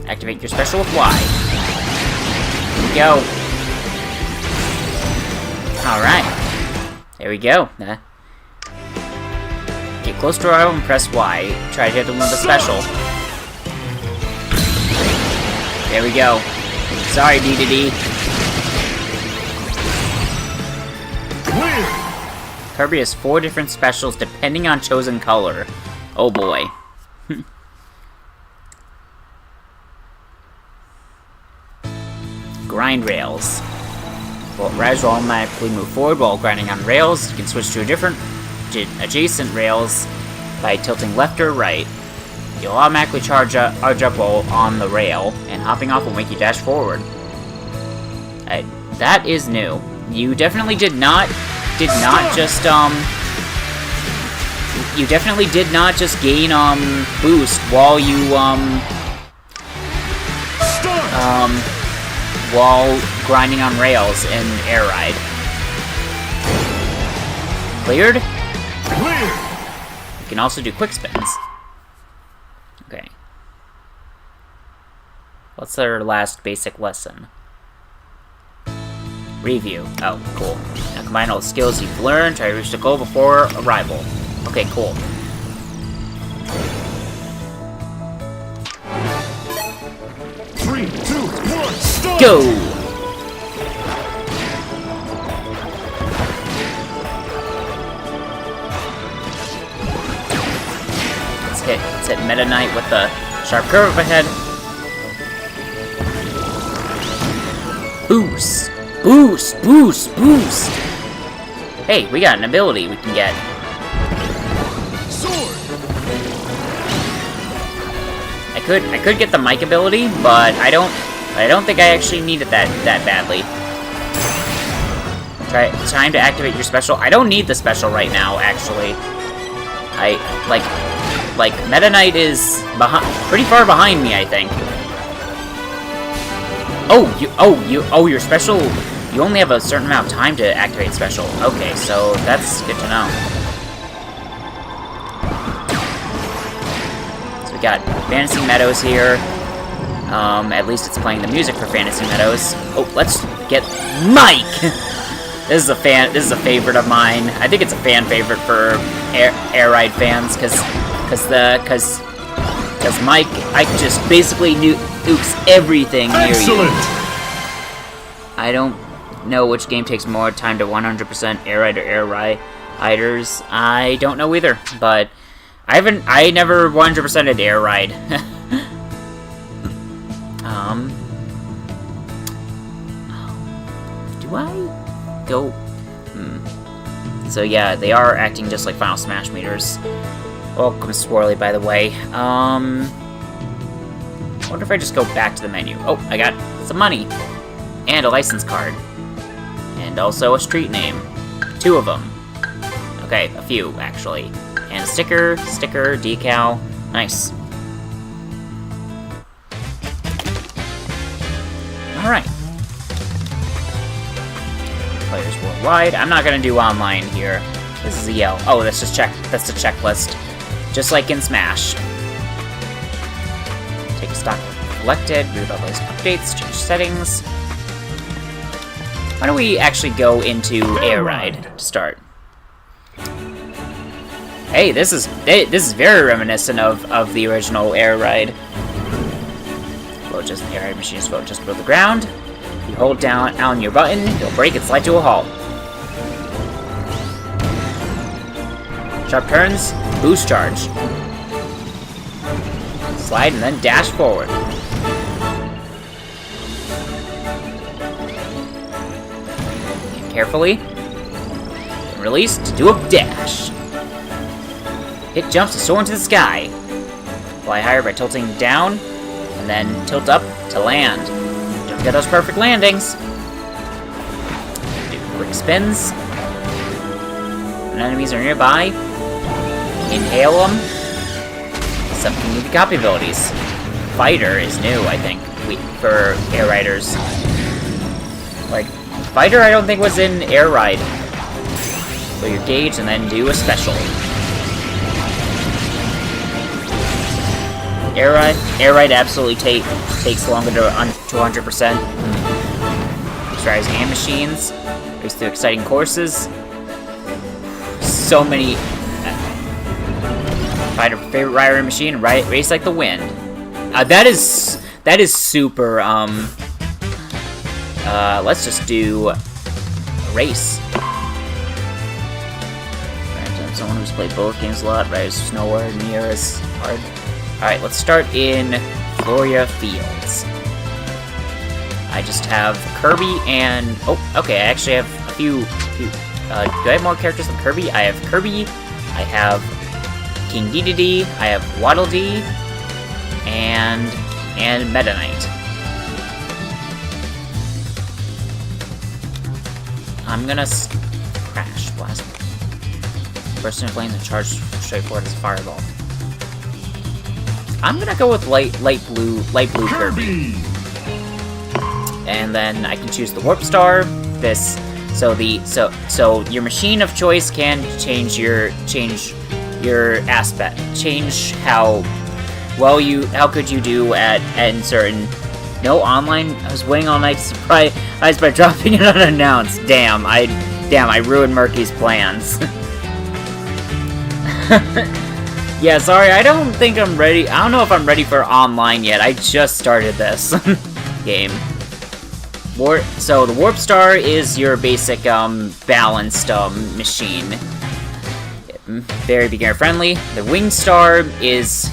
Activate your special with Y. Here we go. Alright. There we go. Get close to a rival and press Y. Try to hit them with a special. There we go. Sorry, D2D. Kirby has 4 different specials depending on chosen color. Oh boy. Grind rails. Well, riders will automatically move forward while grinding on rails. You can switch to a different adjacent rails by tilting left or right. You'll automatically charge up while on the rail, and hopping off will make you dash forward. That is new. You definitely did not just gain boost while you while grinding on rails in Air Ride. Cleared? You can also do quick spins. Okay. What's our last basic lesson? Review. Oh, cool. Now combine all the skills you've learned, try to reach the goal before arrival. Okay, cool. Three, two, one, start! Go! Let's hit Meta Knight with the sharp curve up ahead. Boost! Boost! Boost! Boost! Hey, we got an ability we can get. Sword! I could get the mic ability, but I don't think I actually need it that badly. Time to activate your special. I don't need the special right now, actually. Like Meta Knight is pretty far behind me, I think. Your special. You only have a certain amount of time to activate special. Okay, so that's good to know. So we got Fantasy Meadows here. At least it's playing the music for Fantasy Meadows. Oh, let's get Mike. This is a favorite of mine. I think it's a fan favorite for Air Ride fans, because Mike just basically nukes everything near you. Excellent! I don't know which game takes more time to 100% Air Ride or Air Riders. I don't know either, but I never 100%ed Air Ride. Do I go? So yeah, they are acting just like Final Smash meters. Welcome, Swirly, by the way. I wonder if I just go back to the menu. Oh, I got some money. And a license card. And also a street name. 2 of them. Okay, a few, actually. And a sticker, decal. Nice. Alright. Players worldwide. I'm not gonna do online here. This is a yell. Oh, that's the checklist. Just like in Smash. Take stock collected, read all those updates, change settings. Why don't we actually go into Air Ride to start? Hey, this is very reminiscent of the original Air Ride. Float just Air Ride machines float just below the ground. You hold down on your button, you'll brake and slide to a halt. Sharp turns, boost charge. Slide and then dash forward. And carefully. And release to do a dash. Hit jumps to soar into the sky. Fly higher by tilting down, and then tilt up to land. Don't get those perfect landings. Do quick spins. When enemies are nearby, inhale them. Some can need copy abilities. Fighter is new, I think, for Air Riders. Like, Fighter I don't think was in Air Ride. So you gauge and then do a special. Air Ride absolutely takes longer to 100%. Drives game machines. Race through exciting courses. So many. Find a favorite rider machine. Race like the wind. That is super. Let's just do a race. Someone who's played both games a lot. Riders nowhere near as hard. Alright, let's start in Gloria Fields. I just have Kirby and... Oh, okay, I actually have a few do I have more characters than Kirby? I have Kirby, I have King Dedede, I have Waddle Dee, and Meta Knight. I'm gonna crash blast. Burst into flames and charge straight forward as a fireball. I'm gonna go with light blue Kirby. And then I can choose the Warp Star. So your machine of choice can change your aspect, change how good you do at certain. No online. I was waiting all night to surprise by dropping it unannounced. Damn, I ruined Murky's plans. Yeah, sorry, I don't think I'm ready. I don't know if I'm ready for online yet. I just started this game. So the Warp Star is your basic balanced machine. Very beginner friendly. The Wing Star is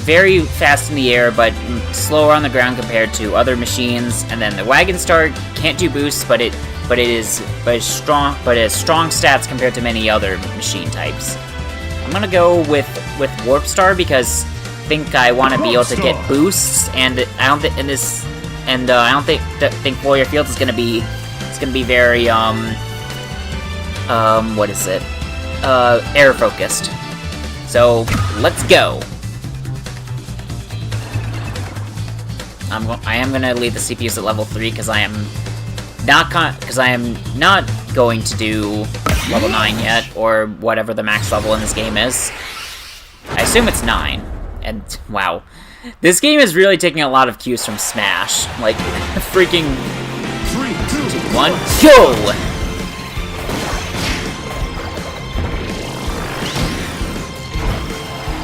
very fast in the air but slower on the ground compared to other machines. And then the Wagon Star can't do boosts, but it has strong stats compared to many other machine types. I'm gonna go with Warp Star because I think I want to be able to get boosts, and I don't think I don't think Gloria Fields is gonna be very what is it? Air focused. So let's go. I am gonna leave the CPUs at level 3 because I am not going to do level 9 yet, or whatever the max level in this game is. I assume it's 9. And wow, this game is really taking a lot of cues from Smash. Like freaking 3, 2, 1, go!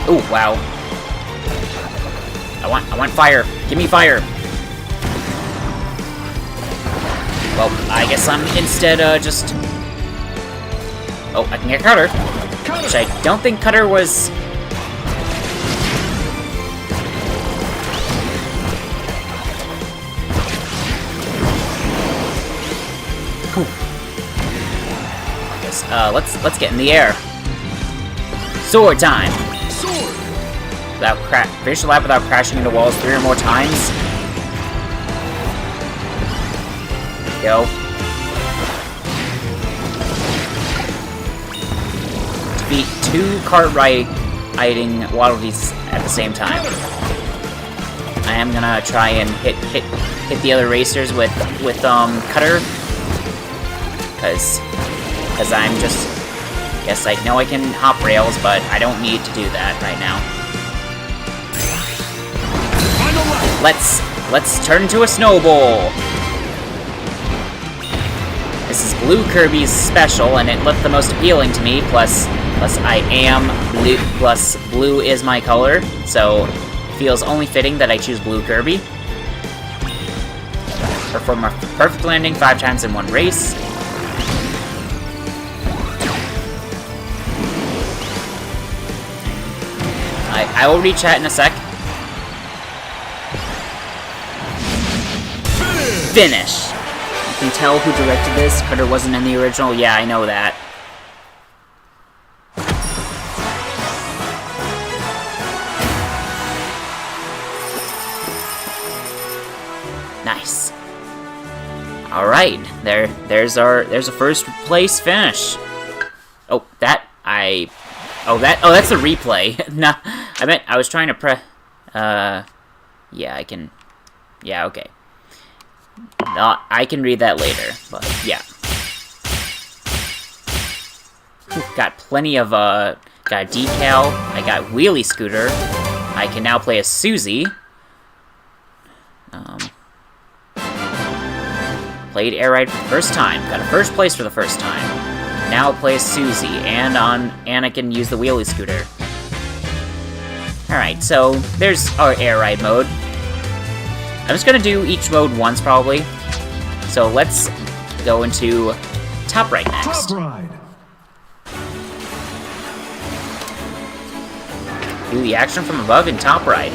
Oh wow! I want fire. Give me fire. Well, I guess I'm instead just. Oh, I can get Cutter. Which I don't think Cutter was let's get in the air. Sword time. Sword. Finish the lap without crashing into walls 3 or more times. Go. Defeat 2 cart riding Waddle Dees at the same time. I am gonna try and hit the other racers with Cutter, cause I'm just, yes, I know I can hop rails, but I don't need to do that right now. Let's turn into a snowball. This is Blue Kirby's special, and it looked the most appealing to me. Plus I am blue. Plus blue is my color, so it feels only fitting that I choose Blue Kirby. Perform a perfect landing 5 times in one race. I will reach that in a sec. Finish! You can tell who directed this. Cutter wasn't in the original. Yeah, I know that. Nice. All right, there's a first place finish. Oh, that's the replay. Nah, I was trying to yeah, I can. Yeah, okay. No, I can read that later, but yeah. Got plenty of got a decal. I got wheelie scooter. I can now play as Susie. Played air ride for the first time. Got a first place for the first time. Now play as Susie, and I can use the wheelie scooter. Alright, so there's our air ride mode. I'm just gonna do each mode once, probably. So let's go into top ride next. Top ride. Do the action from above in top ride.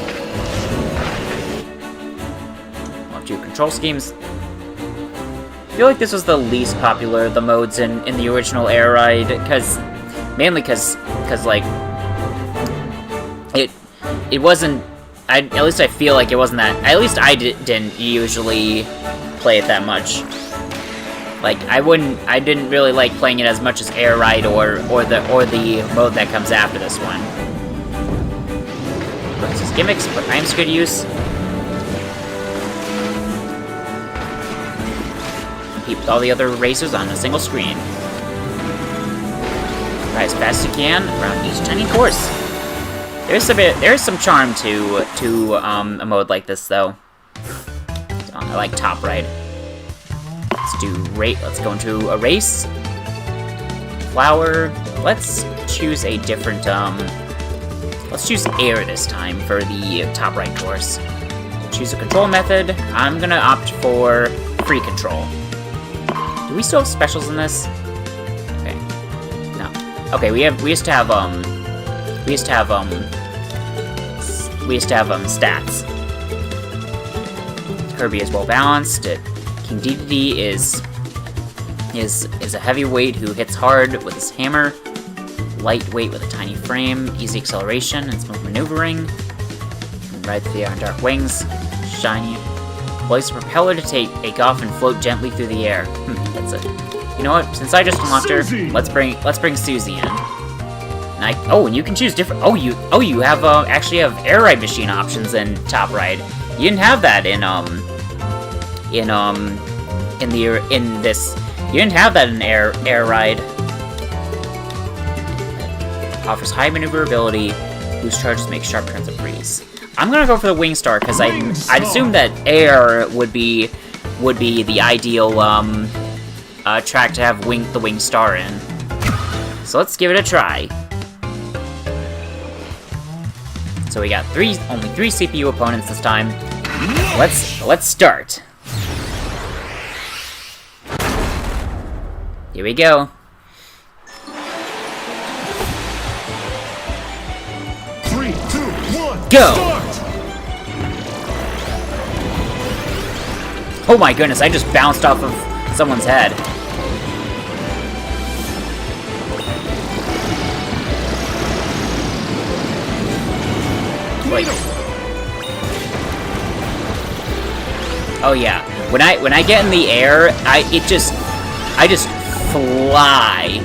We'll have 2 control schemes. I feel like this was the least popular of the modes in the original air ride, mainly because like it wasn't. At least I feel like it wasn't that. At least I didn't usually play it that much. Like I didn't really like playing it as much as air ride or the mode that comes after this one. This is gimmicks, but time's good use. Compete with all the other racers on a single screen. Try as fast as you can around each tiny course. There's some charm to a mode like this, though. I like top ride. Let's go into a race. Flower. Let's choose a different let's choose air this time for the top ride course. Choose a control method. I'm gonna opt for free control. Do we still have specials in this? Okay. No. Okay, we used to have stats. Kirby is well balanced. King Dedede is a heavyweight who hits hard with his hammer. Lightweight with a tiny frame, easy acceleration and smooth maneuvering. Ride through the air on dark wings. Shiny. Place the propeller to take off and float gently through the air. That's it. You know what? Since I just unlocked her, let's bring Susie in. And you can choose different. You have actually have air ride machine options in top ride. You didn't have that in this. You didn't have that in air ride. Offers high maneuverability, boost charges to make sharp turns and breeze. I'm gonna go for the Wing Star because I'd assume that air would be the ideal track to have the Wing Star in. So let's give it a try. So we got only three CPU opponents this time. Let's start. Here we go. 3, 2, 1, go! Start! Oh my goodness, I just bounced off of someone's head. like... Oh yeah, when I get in the air, I just fly.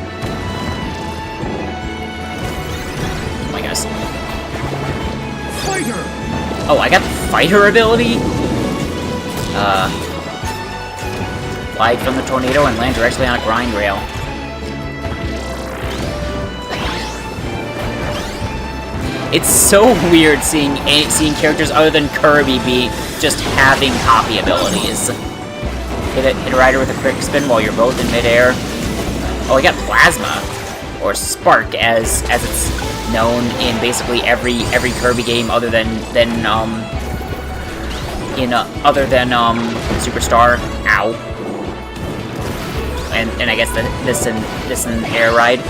Oh my gosh. Fighter! Oh, I got the fighter ability? Glide from the tornado and land directly on a grind rail. It's so weird seeing characters other than Kirby just having copy abilities. Hit a rider with a quick spin while you're both in midair. Oh, I got Plasma, or Spark, as it's known in basically every Kirby game other than Superstar. Ow. And I guess this in Air Ride.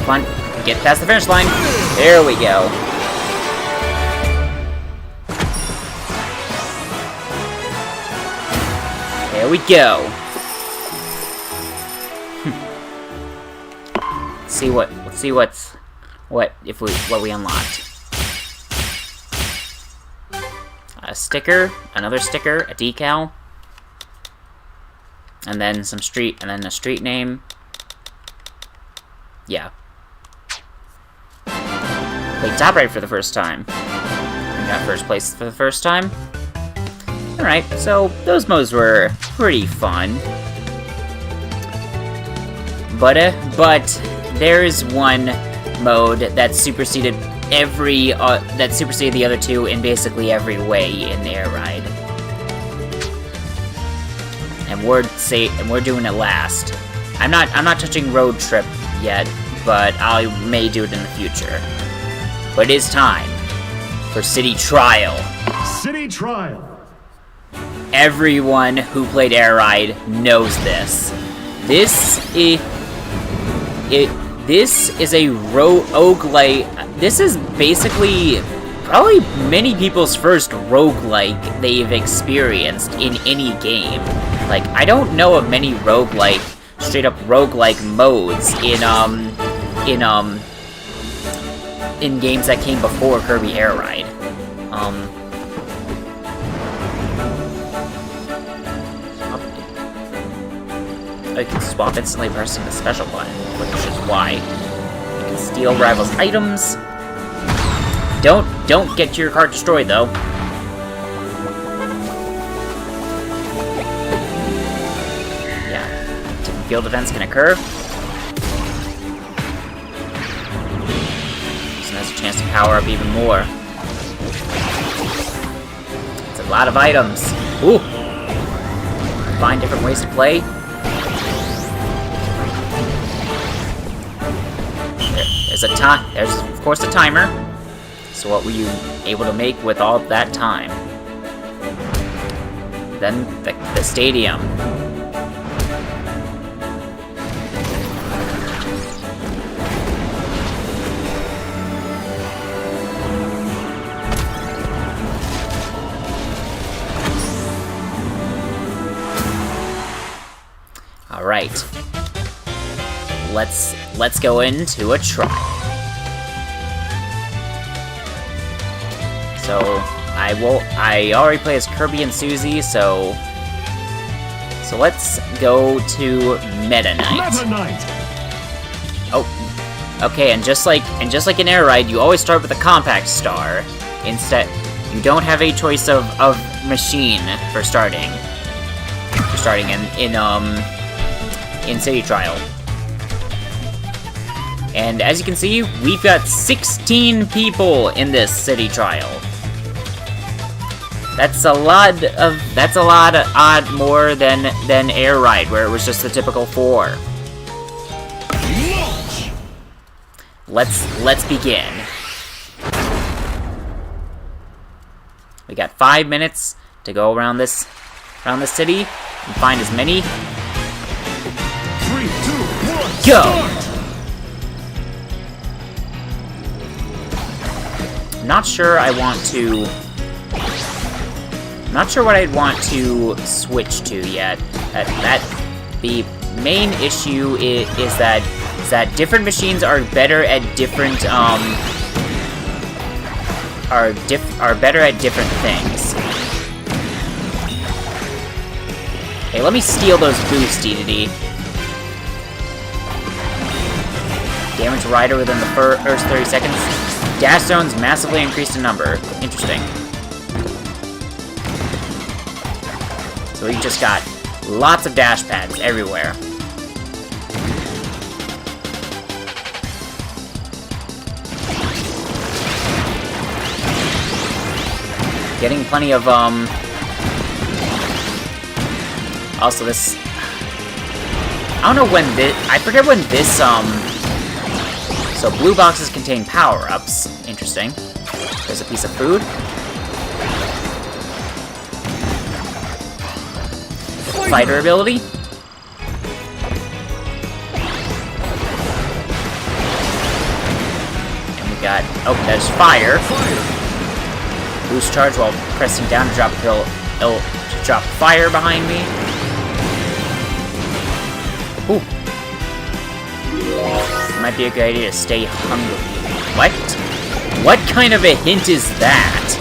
Come on, get past the finish line. There we go. There we go. Let's see what we unlocked. A sticker, another sticker, a decal, and then a street name. Yeah. Played top right for the first time. We got first place for the first time. Alright, so those modes were pretty fun. But there's one mode that superseded the other two in basically every way in the Air Ride. And we're doing it last. I'm not touching Road Trip yet, but I may do it in the future. But it is time for City Trial. City Trial. Everyone who played Air Ride knows this. This is a roguelike. This is basically probably many people's first roguelike they've experienced in any game. Like, I don't know of many straight up roguelike modes in games that came before Kirby Air Ride. You can swap instantly pressing the special button, which is why. You can steal rivals' items. Don't get your car destroyed, though. Yeah, different field events can occur. So there's a chance to power up even more. It's a lot of items. Ooh! Find different ways to play. There's of course a timer. So what were you able to make with all that time? Then the stadium. All right. Let's go into a trial. So I already play as Kirby and Susie, so let's go to Meta Knight. Meta Knight. Oh, okay, and just like in Air Ride, you always start with a compact star. Instead, you don't have a choice of machine for starting. In City Trial. And as you can see, we've got 16 people in this City Trial. That's a lot odd more than Air Ride, where it was just the typical 4. Let's begin. We got 5 minutes to go around this city and find as many. 3, 2, 1. Go! Start. Not sure what I'd want to switch to yet. The main issue is that is that different machines are better at different, are better at different things. Okay, let me steal those Bluesky. Damage Rider within the first 30 seconds. Dash zones massively increased in number. Interesting. So we just got lots of dash pads everywhere. Getting plenty of, also this... I don't know when this... I forget when this, So blue boxes contain power-ups. Interesting. There's a piece of food. Fighter ability. And we got... Oh, there's fire. Boost charge while pressing down to drop to drop fire behind me. Ooh. Might be a good idea to stay hungry. What? What kind of a hint is that?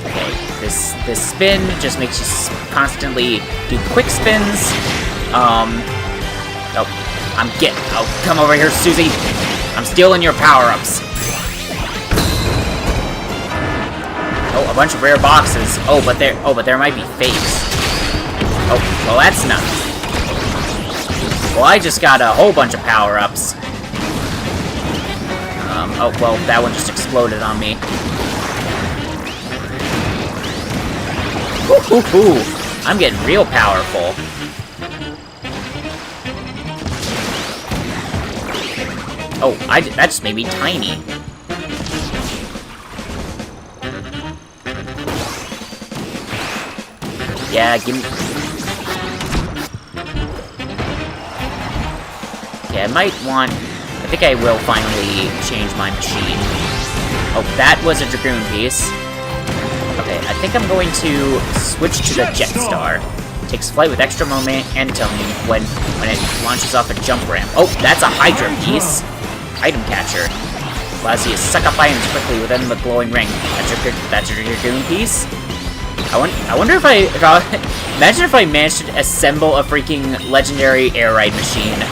Okay, this spin just makes you constantly do quick spins. Oh, oh, come over here, Susie. I'm stealing your power-ups. Oh, a bunch of rare boxes. Oh, but there might be fakes. Oh, well, that's nuts. Well, I just got a whole bunch of power-ups. Oh, well, that one just exploded on me. Woo-hoo-hoo! I'm getting real powerful. Oh, that just made me tiny. Yeah, give me... Okay, I might want... I think I will finally change my machine. Oh, that was a Dragoon piece. Okay, I think I'm going to switch to the Jetstar. Takes flight with extra momentum when it launches off a jump ramp. Oh, that's a Hydra piece. Item catcher. Allows you to suck up items quickly within the glowing ring. That's your Dragoon piece. I wonder if imagine if I managed to assemble a freaking legendary air ride machine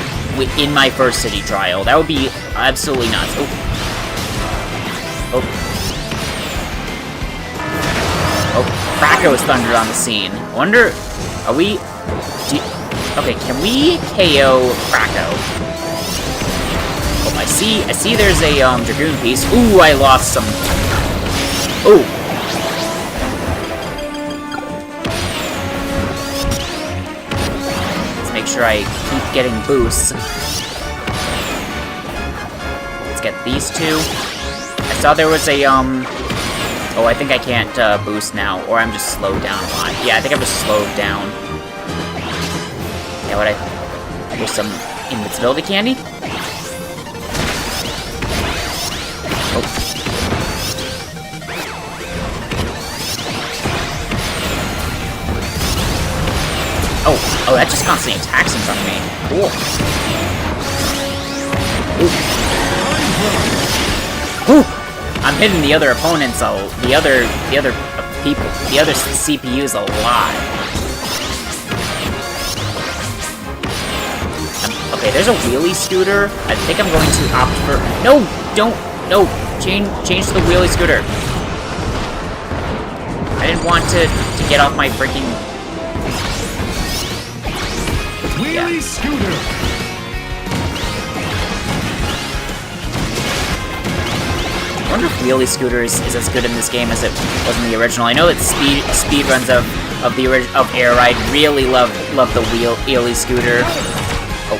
in my first city trial. That would be absolutely nuts. Oh. Oh. Oh, Krako is thundered on the scene. I wonder, are we... Okay, can we KO Krako? Oh, I see there's a Dragoon piece. Ooh, I lost some... Ooh. Let's make sure I keep getting boosts. Let's get these two. I saw there was a, Oh, I think I can't boost now, or I'm just slowed down a lot. Yeah, I think I'm just slowed down. Yeah, there's some invincibility candy? Oh, that just constantly attacks in front of me. Cool. Ooh. Ooh. I'm hitting the other opponents, the other people, the other CPUs a lot. Okay, there's a wheelie scooter. I think I'm going to opt for... No! Change to the wheelie scooter. I didn't want to get off my freaking... Wheelie scooter. I wonder if wheelie scooter is as good in this game as it was in the original. I know that speedruns of Air Ride really love the wheelie scooter. Oh,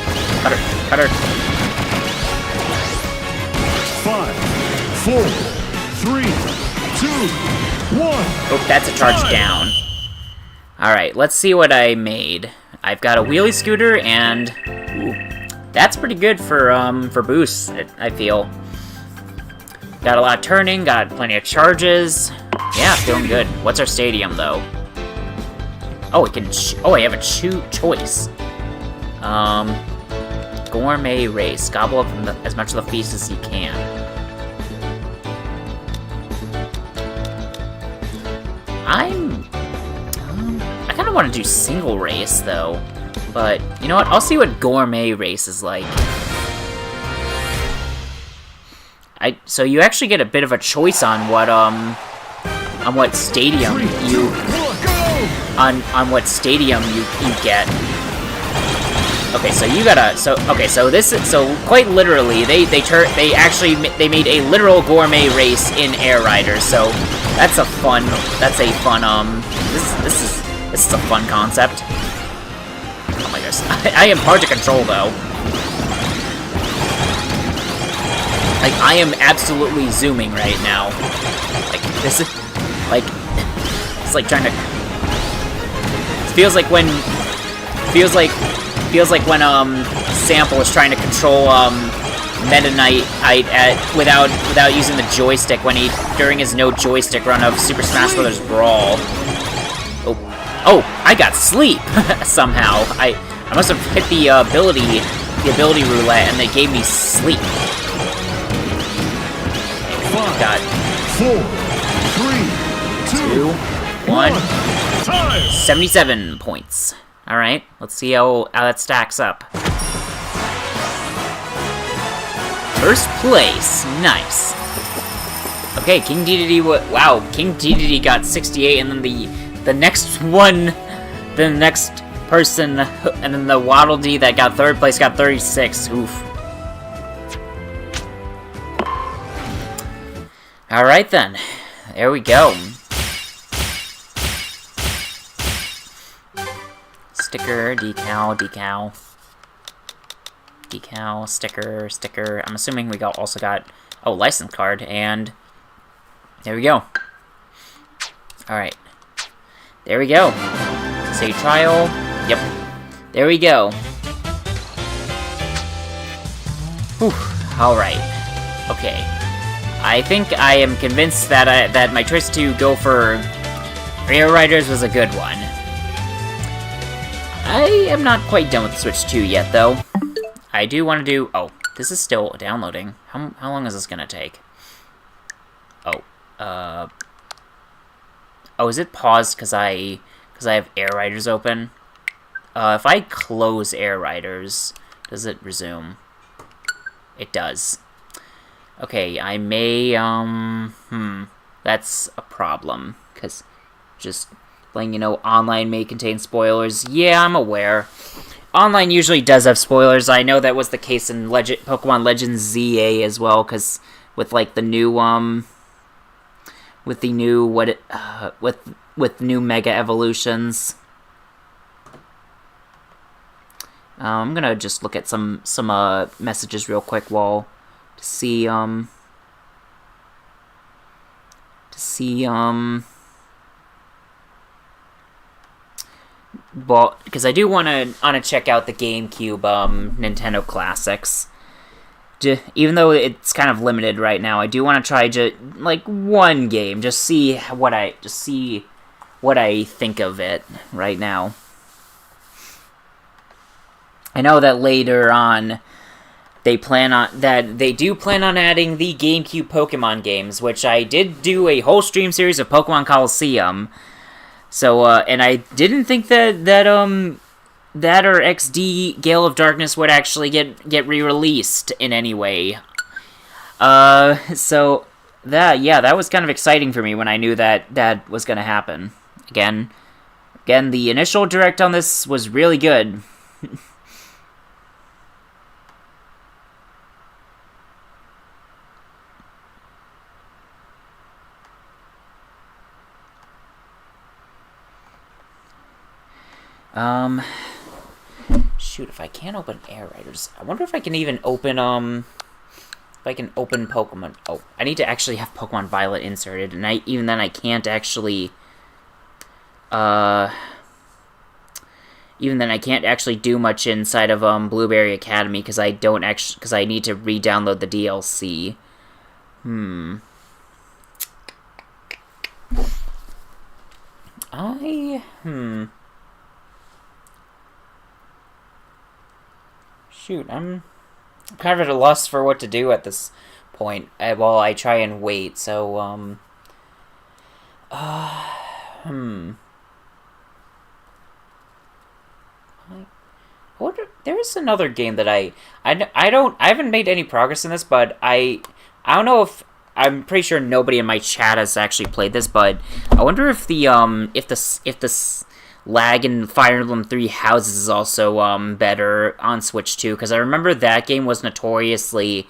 cut her. 5, 4, 3, 2, 1. Oh, that's a charge down. Alright, let's see what I made. I've got a wheelie scooter, and ooh, that's pretty good for boosts, I feel. Got a lot of turning, got plenty of charges. Yeah, feeling good. What's our stadium, though? Oh, I have a choice. Gourmet race. Gobble up as much of the feast as you can. I kind of want to do single race, though. But, you know what? I'll see what gourmet race is like. So you actually get a bit of a choice on what stadium you get. Okay, so you gotta so quite literally they made a literal gourmet race in Air Riders. So that's a fun this is a fun concept. Oh my gosh, I am hard to control though. Like, I am absolutely zooming right now. Like, this is, like, it's like trying to, it feels like when Sample is trying to control, Meta Knight without using the joystick during his no joystick run of Super Smash Bros. Brawl. Oh, I got sleep, somehow. I must have hit the ability roulette, and they gave me sleep. God. 4, 3, 2, 1. Time. 77 points. Alright, let's see how that stacks up. First place. Nice. Okay, King Dedede, wow, King Dedede got 68, and then the next person, and then the Waddle Dee that got third place got 36. Oof. Alright then, there we go. Sticker, decal, sticker. I'm assuming we also got, oh, license card, and there we go. Alright, there we go. Save trial, yep, there we go. Whew, alright, okay. I think I am convinced that my choice to go for Air Riders was a good one. I am not quite done with Switch 2 yet, though. I do want to do... Oh, this is still downloading. How long is this gonna take? Oh, oh, is it paused because I have Air Riders open? If I close Air Riders, does it resume? It does. Okay, I may, that's a problem, because just letting you know, online may contain spoilers. Yeah, I'm aware. Online usually does have spoilers. I know that was the case in Pokemon Legends ZA as well, because with, like, the new, with new Mega Evolutions. I'm gonna just look at some messages real quick to see well, because I do want to check out the GameCube Nintendo Classics. Even though it's kind of limited right now, I do want to try like one game, just see what I think of it right now. I know that later on they do plan on adding the GameCube Pokemon games, which I did do a whole stream series of Pokemon Coliseum. So and I didn't think that or XD Gale of Darkness would actually get re-released in any way. So that was kind of exciting for me when I knew that was going to happen. Again, the initial direct on this was really good. Shoot, if I can't open Air Riders, I wonder if I can even open, if I can open Pokemon. Oh, I need to actually have Pokemon Violet inserted, and even then I can't actually, do much inside of, Blueberry Academy, because I need to re-download the DLC. Shoot, I'm kind of at a loss for what to do at this point while I try and wait, so, I wonder, there's another game that I haven't made any progress in this, but I don't know if, I'm pretty sure nobody in my chat has actually played this, but I wonder if the lag in Fire Emblem Three Houses is also better on Switch 2, because I remember that game was notoriously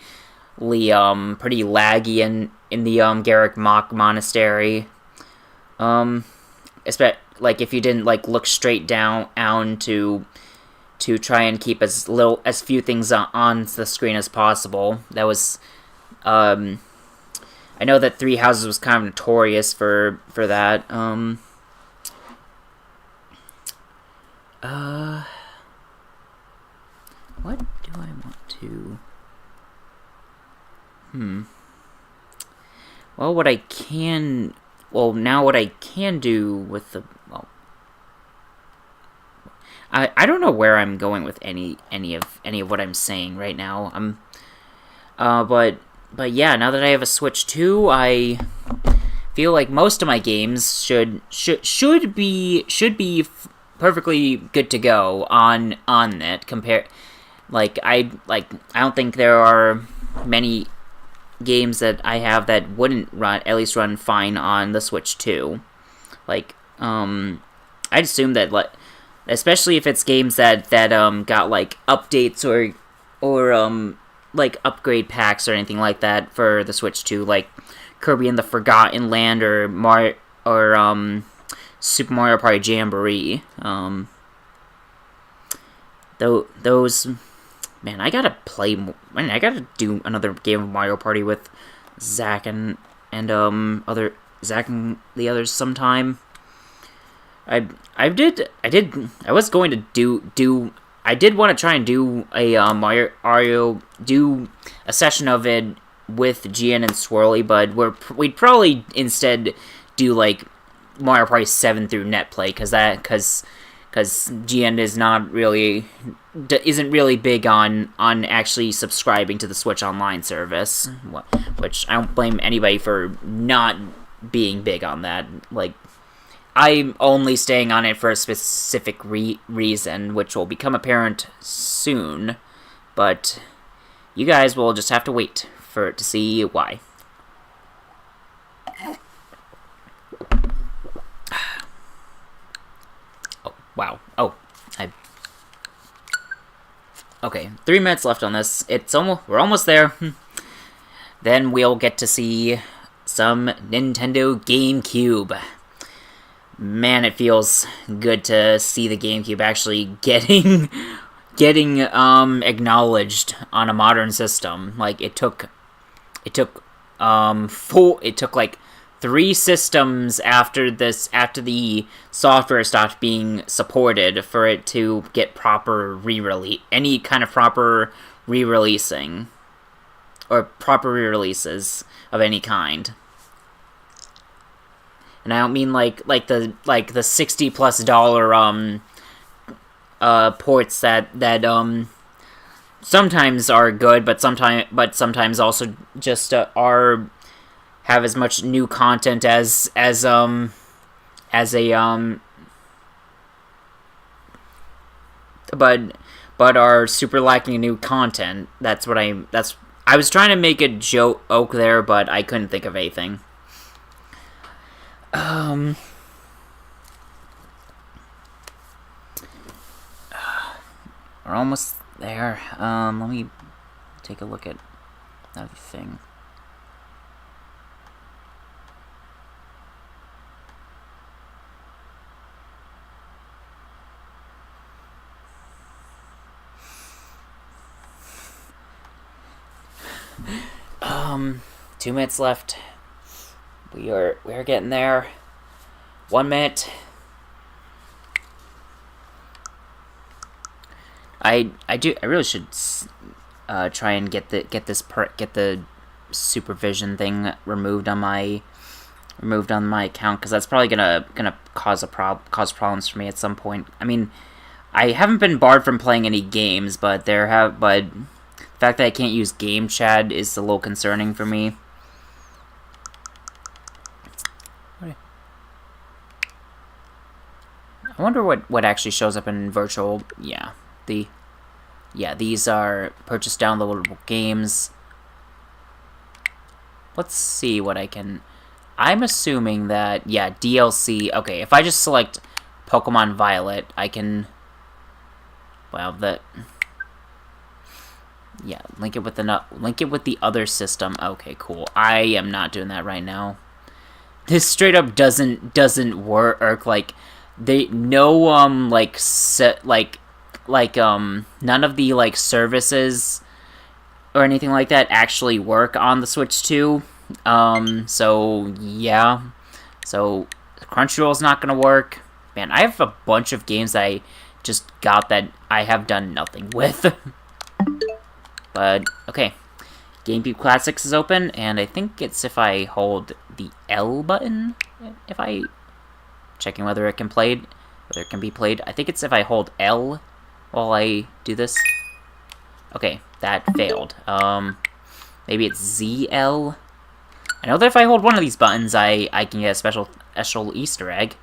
pretty laggy in the Garrick Mach Monastery. Like if you didn't like look straight down to try and keep as few things on the screen as possible. That was I know that Three Houses was kind of notorious for that. What do I want to... Well, what I can... Well, now what I can do with the... Well, I don't know where I'm going with any of what I'm saying right now. But yeah, now that I have a Switch 2, I feel like most of my games should be perfectly good to go on it. I don't think there are many games that I have that wouldn't at least run fine on the Switch 2. I'd assume that, especially if it's games that got like updates or like upgrade packs or anything like that for the Switch 2, like Kirby and the Forgotten Land or Super Mario Party Jamboree. Those, man, I gotta do another game of Mario Party with Zach and Zach and the others sometime. I did want to try and do a Mario do a session of it with GN and Swirly, but we'd probably instead do like Mario Party 7 through NetPlay, because GN isn't really big on actually subscribing to the Switch Online service, which I don't blame anybody for not being big on that. Like, I'm only staying on it for a specific reason, which will become apparent soon, but you guys will just have to wait to see why. Oh, wow. Okay, 3 minutes left on this. We're almost there. Then we'll get to see some Nintendo GameCube. Man, it feels good to see the GameCube actually getting acknowledged on a modern system. Like, it took like 3 systems after the software stopped being supported for it to get any kind of proper re-releasing or proper re-releases of any kind. And I don't mean like the $60+ ports that sometimes are good, but sometimes also just have as much new content as but are super lacking in new content. I was trying to make a joke there, but I couldn't think of anything. We're almost there. Let me take a look at another thing. Um, 2 minutes left. We're getting there. 1 minute. I really should try and get the supervision thing removed on my removed on my account, because that's probably gonna cause problems for me at some point. I mean, I haven't been barred from playing any games, but the fact that I can't use game chat is a little concerning for me. I wonder what actually shows up in virtual. Yeah, these are purchase downloadable games. Let's see what I can... I'm assuming that, yeah, DLC... Okay, if I just select Pokemon Violet, I can... Well, that... Yeah, link it with the other system. Okay, cool. I am not doing that right now. This straight up doesn't work. Like, none of the, like, services or anything like that actually work on the Switch 2. So, yeah. So, Crunchyroll's not gonna work. Man, I have a bunch of games I just got that I have done nothing with. But, okay. GameCube Classics is open, and I think it's if I hold the L button, checking whether it can be played. I think it's if I hold L while I do this. Okay, that failed. Maybe it's ZL. I know that if I hold one of these buttons, I can get a special Easter egg.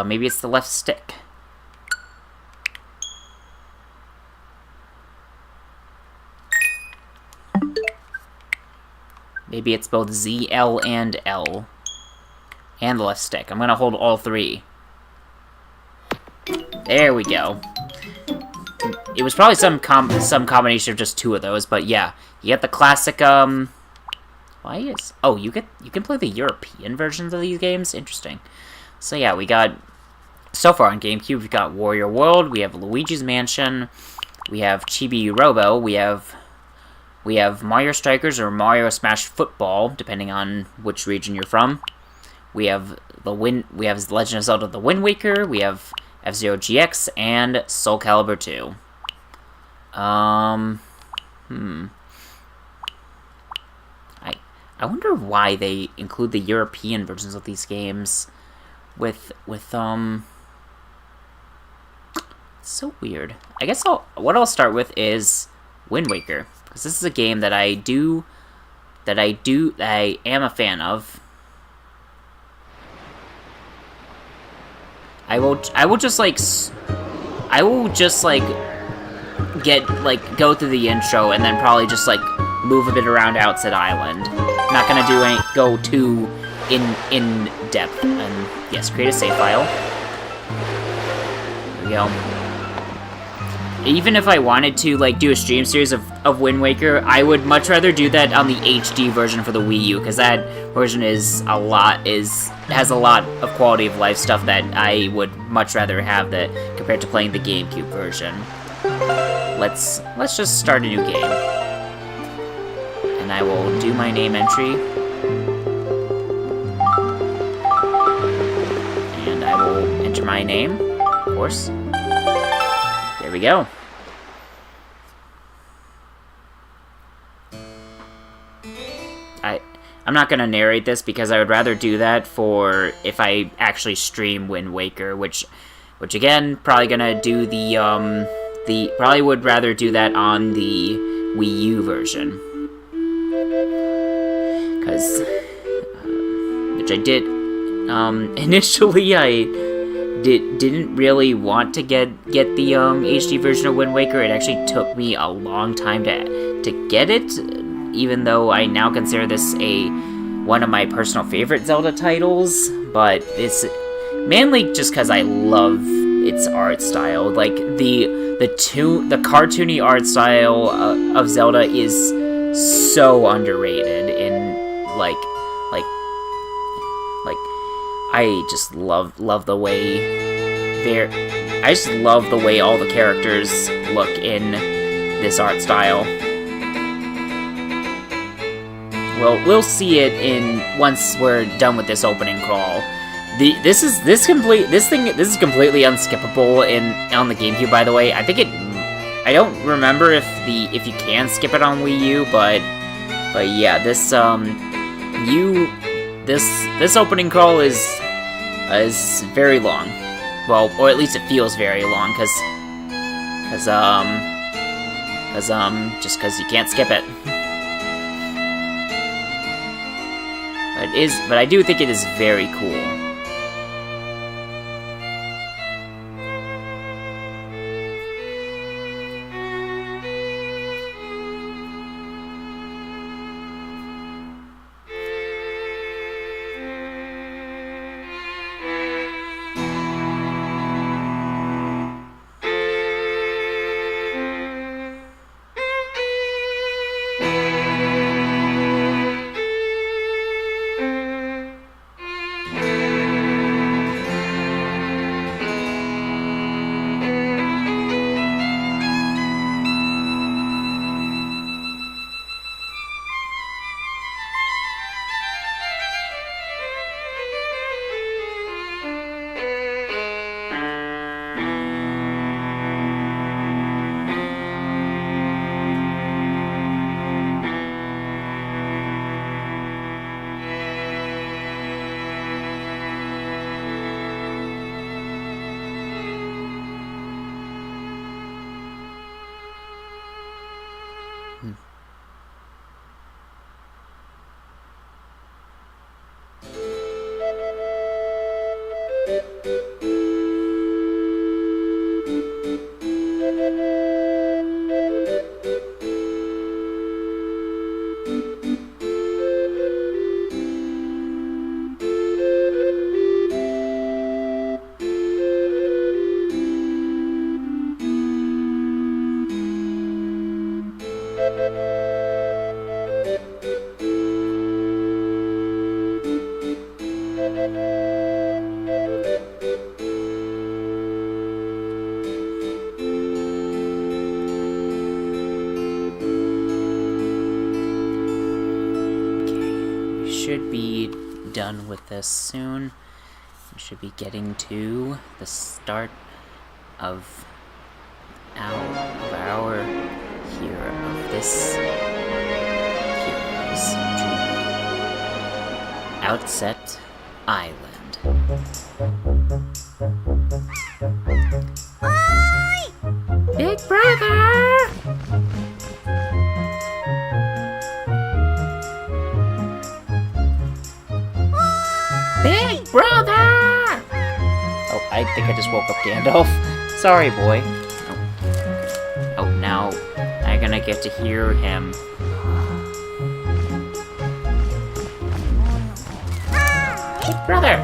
Maybe it's the left stick. Maybe it's both Z, L, and L. And the left stick. I'm gonna hold all three. There we go. It was probably some combination of just two of those, but yeah. You get the classic, Oh, you can play the European versions of these games? Interesting. So yeah, we got... So far on GameCube, we've got Warrior World, we have Luigi's Mansion, we have Chibi Robo, we have Mario Strikers or Mario Smash Football, depending on which region you're from. We have Legend of Zelda: The Wind Waker, we have F-Zero GX, and Soul Calibur 2. I wonder why they include the European versions of these games with it's so weird. I guess what I'll start with is Wind Waker, because this is a game that I am a fan of. I will just go through the intro and then probably just like move a bit around Outset Island. Not gonna go too in depth. And yes, create a save file. There we go. Even if I wanted to like do a stream series of Wind Waker, I would much rather do that on the HD version for the Wii U, because that version has a lot of quality of life stuff that I would much rather have that compared to playing the GameCube version. Let's just start a new game. And I will do my name entry. And I will enter my name, of course. There we go. I'm not gonna narrate this because I would rather do that for if I actually stream Wind Waker, which again, probably gonna do probably would rather do that on the Wii U version. Because, which I did, initially I didn't really want to get the HD version of Wind Waker. It actually took me a long time to get it, even though I now consider this one of my personal favorite Zelda titles. But it's mainly just because I love its art style. Like the cartoony art style of Zelda is so underrated. I just love the way all the characters look in this art style. Well, we'll see it once we're done with this opening crawl. This is completely unskippable on the GameCube, by the way. I don't remember if you can skip it on Wii U, but yeah, this this opening call is very long. Well, or at least it feels very long, cause just cause you can't skip it. But I do think it is very cool. Should be done with this soon. We should be getting to the start of our hero of this hero's journey. Outset Island. Oi! Big brother! Big brother! Oh, I think I just woke up Gandalf. Sorry, boy. Oh, now I'm gonna get to hear him. Big brother!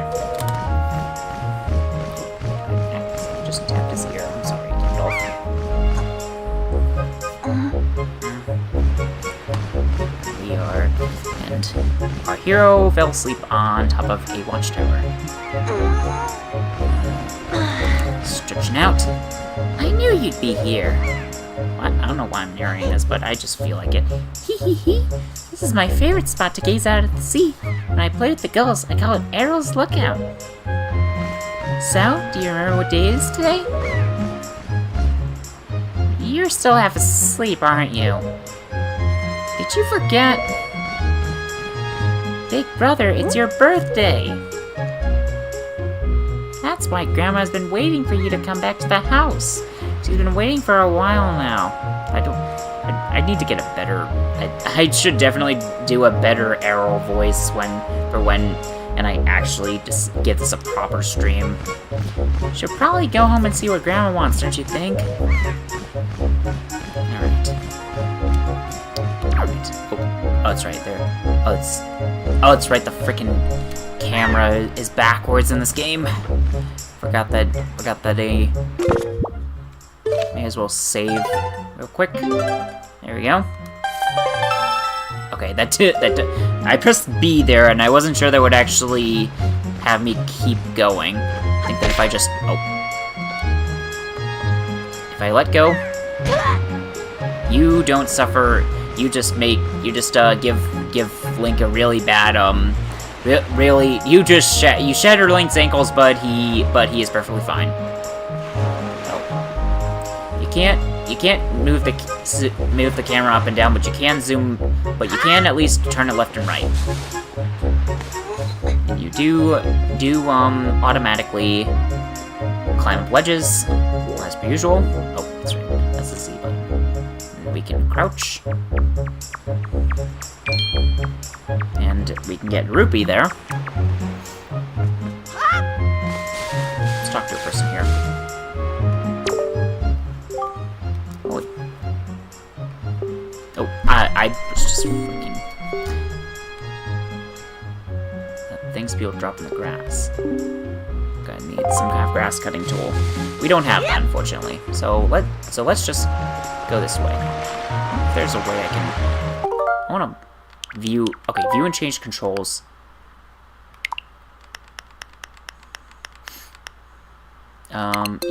I just tapped his ear. I'm sorry, Gandalf. We are, and our hero fell asleep on top of a watchtower. Stretching out. I knew you'd be here. What? I don't know why I'm narrating this, but I just feel like it. Hee hee hee. This is my favorite spot to gaze out at the sea. When I play with the gulls, I call it Errol's Lookout. So, do you remember what day it is today? You're still half asleep, aren't you? Did you forget? Big brother, it's your birthday! That's why Grandma's been waiting for you to come back to the house. She's been waiting for a while now. I need to get a better... I should definitely do a better Errol voice and I actually just give this a proper stream. Should probably go home and see what Grandma wants, don't you think? Alright. Oh, it's right there. Oh, it's right. The freaking camera is backwards in this game. Forgot that. May as well save real quick. There we go. Okay, that's it. I pressed B there, and I wasn't sure that would actually have me keep going. I think that if I just if I let go, you don't suffer. You just give Link a really bad really you shatter Link's ankles, but he is perfectly fine. Oh. You can't move the camera up and down, but you can zoom, but you can at least turn it left and right. And you do automatically climb up ledges, as per usual. Oh, that's right. That's the Z button. And we can crouch. And we can get Rupee there. Let's talk to a person here. Oh, I was just freaking... Things people drop in the grass. Gonna need some kind of grass cutting tool. We don't have that, unfortunately. So let's just go this way. If there's a way I wanna view. Okay, view and change controls.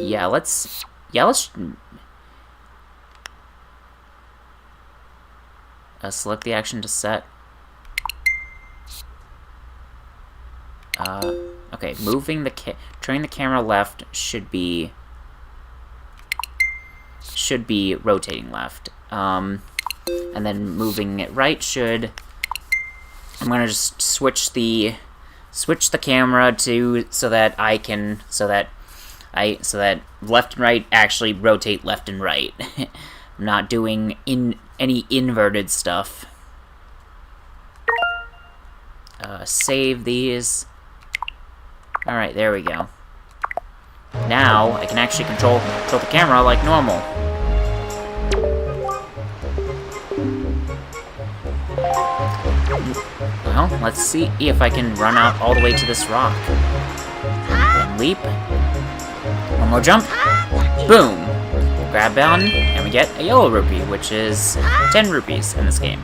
Yeah, let's select the action to set. Okay, moving turning the camera left should be rotating left. And then moving it right should... I'm gonna just switch the camera to so that left and right actually rotate left and right. I'm not doing any inverted stuff. Save these. Alright, there we go. Now, I can actually control the camera like normal. Well, let's see if I can run out all the way to this rock. Then leap. One more jump. Boom! Grab down, and we get a yellow rupee, which is 10 rupees in this game.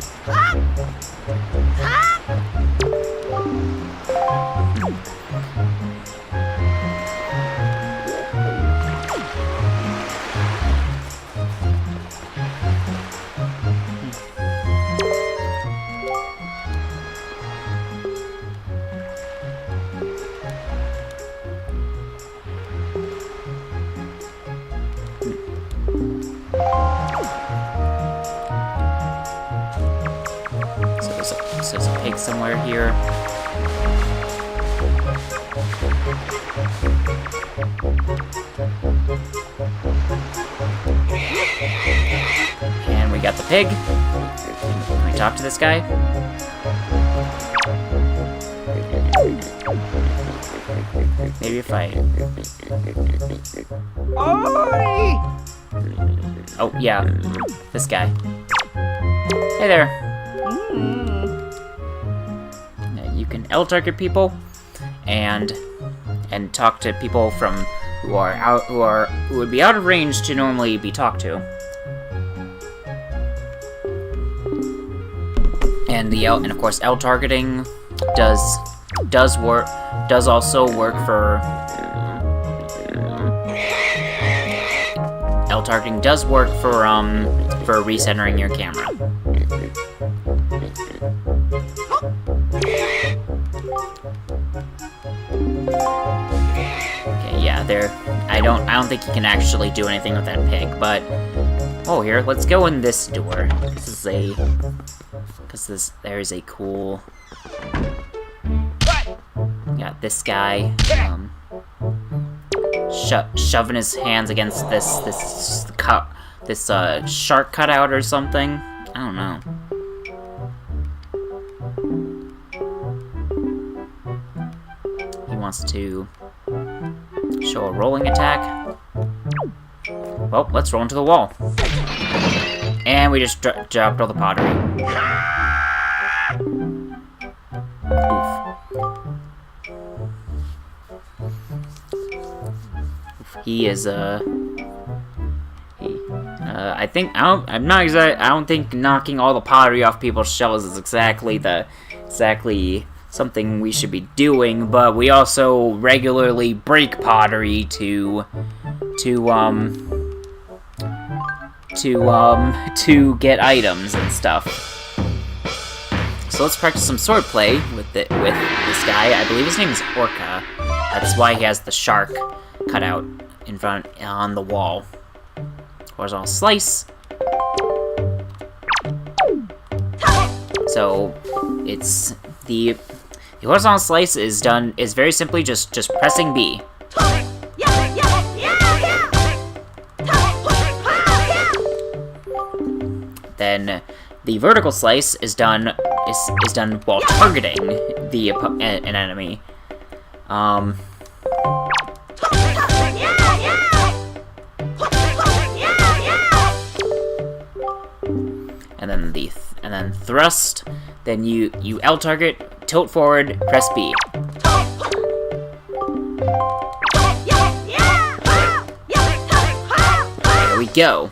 So there's a pig somewhere here. And we got the pig. Can we talk to this guy? Maybe if I... Oh, yeah. This guy. Hey there. You can L-target people and talk to people from who would be out of range to normally be talked to. And of course L-targeting does also work for L-targeting does work for recentering your camera. Okay, yeah, I don't think you can actually do anything with that pig, but oh, here, let's go in this door. There's a cool. Got this guy shoving his hands against this shark cutout or something. I don't know. He wants to show a rolling attack. Well, let's roll into the wall. And we just dropped all the pottery. He is I don't think knocking all the pottery off people's shells is exactly something we should be doing, but we also regularly break pottery to get items and stuff. So let's practice some swordplay with this guy. I believe his name is Orca. That's why he has the shark cut out in front on the wall. Horizontal slice. So it's The horizontal slice is very simply just pressing B. Then the vertical slice is done while targeting an enemy. And then thrust. Then you L target, tilt forward, press B. There we go.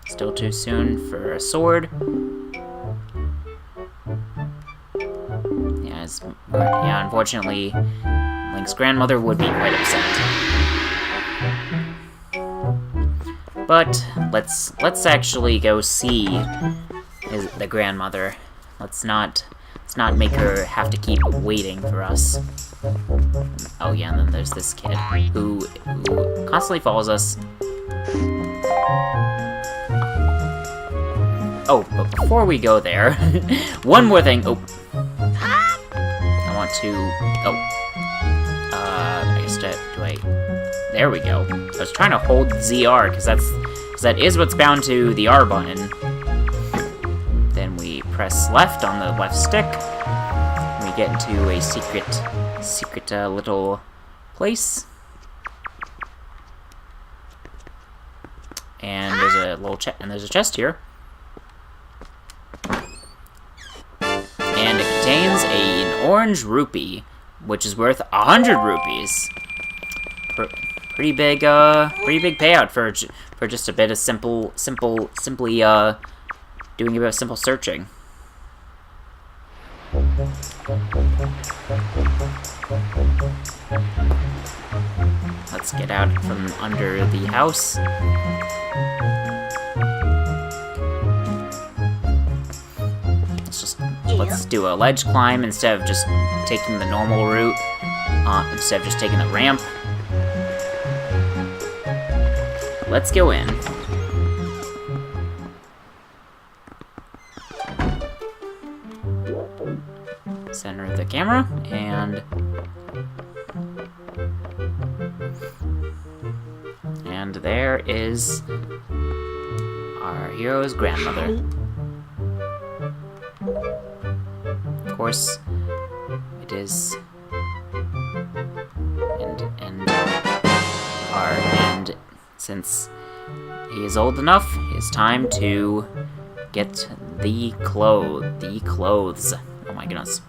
Still too soon for a sword. Yeah, unfortunately, Link's grandmother would be quite upset. But let's actually go see the grandmother. Let's not make her have to keep waiting for us. Oh yeah, and then there's this kid who constantly follows us. Oh, but before we go there, one more thing. Oh, I want to. Oh, I guess do I? There we go. I was trying to hold ZR because that is what's bound to the R button. Then we press left on the left stick. And we get into a secret little place. And there's a little there's a chest here. And it contains an orange rupee, which is worth 100 rupees. Pretty big payout for just a bit of simply doing a bit of simple searching. Let's get out from under the house. Let's do a ledge climb instead of just taking the normal route. Instead of just taking the ramp. Let's go in. Center the camera, and there is our hero's grandmother. Of course, it is, and since he is old enough, it's time to get the clothes. Oh my goodness.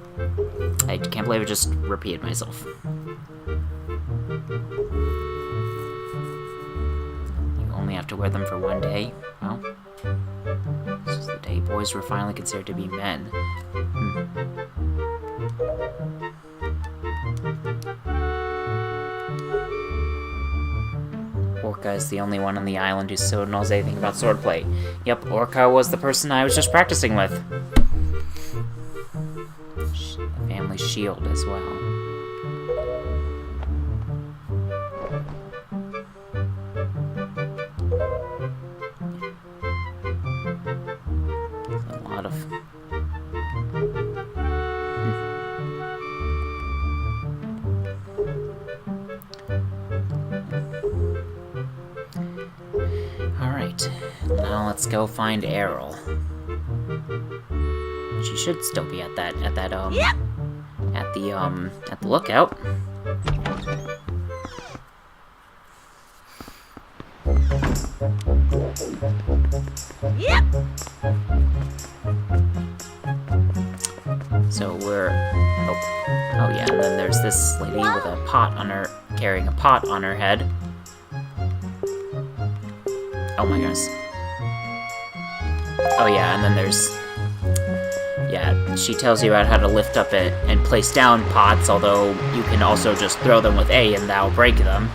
I can't believe I just repeated myself. You only have to wear them for one day? Well, this is the day boys were finally considered to be men. Orca is the only one on the island who still knows anything about swordplay. Yep, Orca was the person I was just practicing with. The family shield as well. There's a lot of... Alright, now let's go find Errol. She should still be at the lookout. Yep. So we're oh yeah, and then there's this lady with a pot on her, carrying a pot on her head. Oh my goodness. Oh yeah, and then there's... Yeah, she tells you about how to lift up and place down pots, although you can also just throw them with A and that'll break them.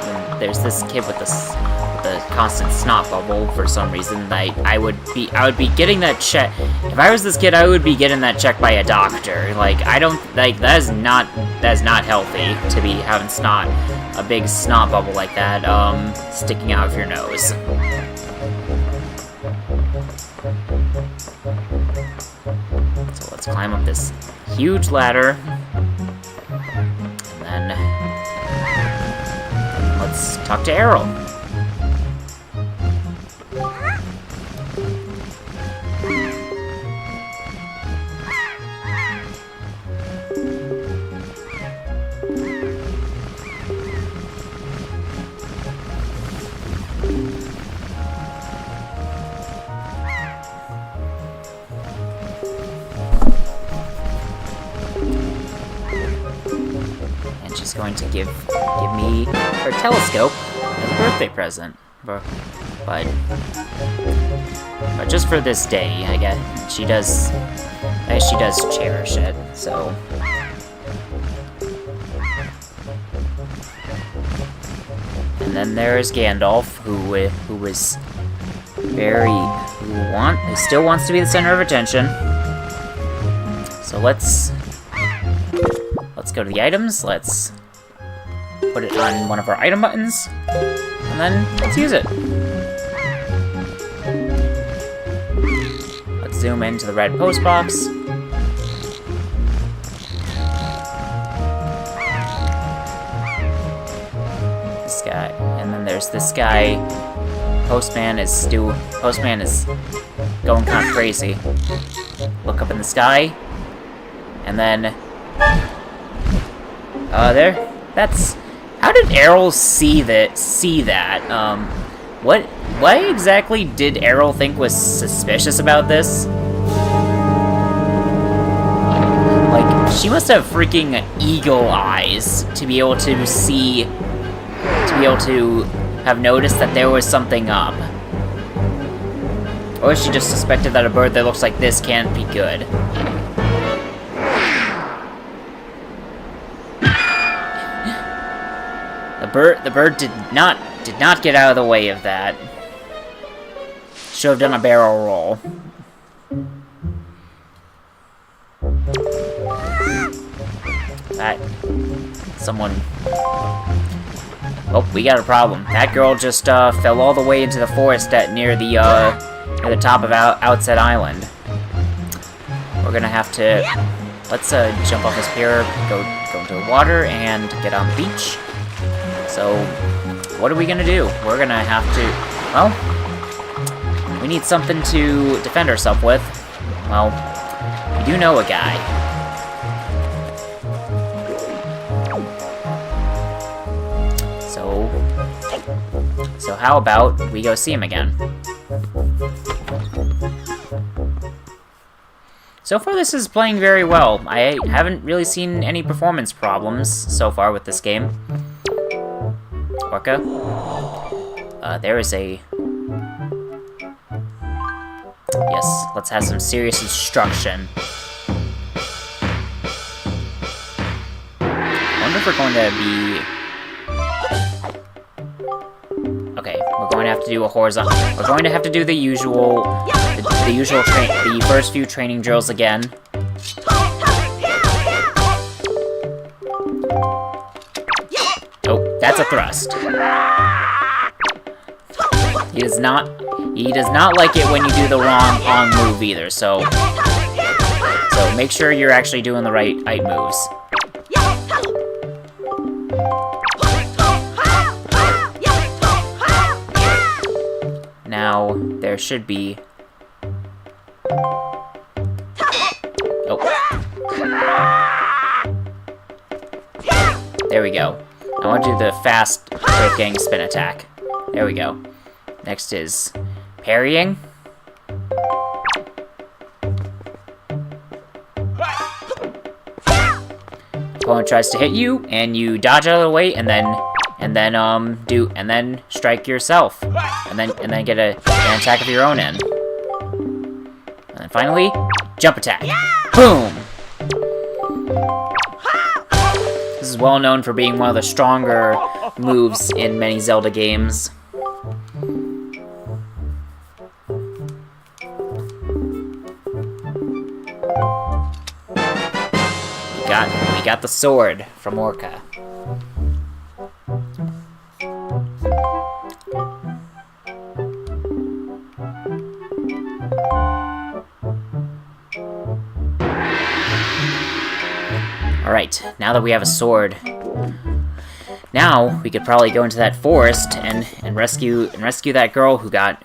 And there's this kid with the constant snot bubble for some reason. I would be getting that check. If I was this kid, I would be getting that checked by a doctor. Like, I don't, like, that is not healthy to be having snot a big snot bubble like that, sticking out of your nose. So let's climb up this huge ladder. And then let's talk to Errol. And she's going to give me her telescope as a birthday present. But just for this day, I guess she does cherish it. So. And then there's Gandalf, who still wants to be the center of attention. So let's go to the items. Let's put it on one of our item buttons, and then let's use it. Let's zoom into the red post box. This guy, and then there's this guy. Postman is going kind of crazy. Look up in the sky, and then that's. How did Errol see that? What exactly did Errol think was suspicious about this? Like, she must have freaking eagle eyes to be able to see, to be able to have noticed that there was something up. Or she just suspected that a bird that looks like this can't be good. The bird did not get out of the way of that. Should have done a barrel roll. Oh, we got a problem. That girl just fell all the way into the forest near the top of Outset Island. We're gonna have to let's jump off this pier, go into the water, and get on the beach. So, what are we gonna do? We're gonna have to, well, we need something to defend ourselves with. Well, we do know a guy. So how about we go see him again? So far this is playing very well. I haven't really seen any performance problems so far with this game. Orca? There is a... Yes, let's have some serious instruction. I wonder if we're going to be... Okay, we're going to have to do a horizontal... We're going to have to do the usual... The first few training drills again. Oh, that's a thrust. He does not like it when you do the wrong move either, so make sure you're actually doing the right moves. Now, there should be... Oh. There we go. I want to do the fast breaking spin attack. There we go. Next is parrying. Opponent tries to hit you, and you dodge out of the way, and then strike yourself, and then get an attack of your own end. And then finally, jump attack. Boom! This is well known for being one of the stronger moves in many Zelda games. We got the sword from Orca. Alright, now that we have a sword, now we could probably go into that forest and rescue that girl who got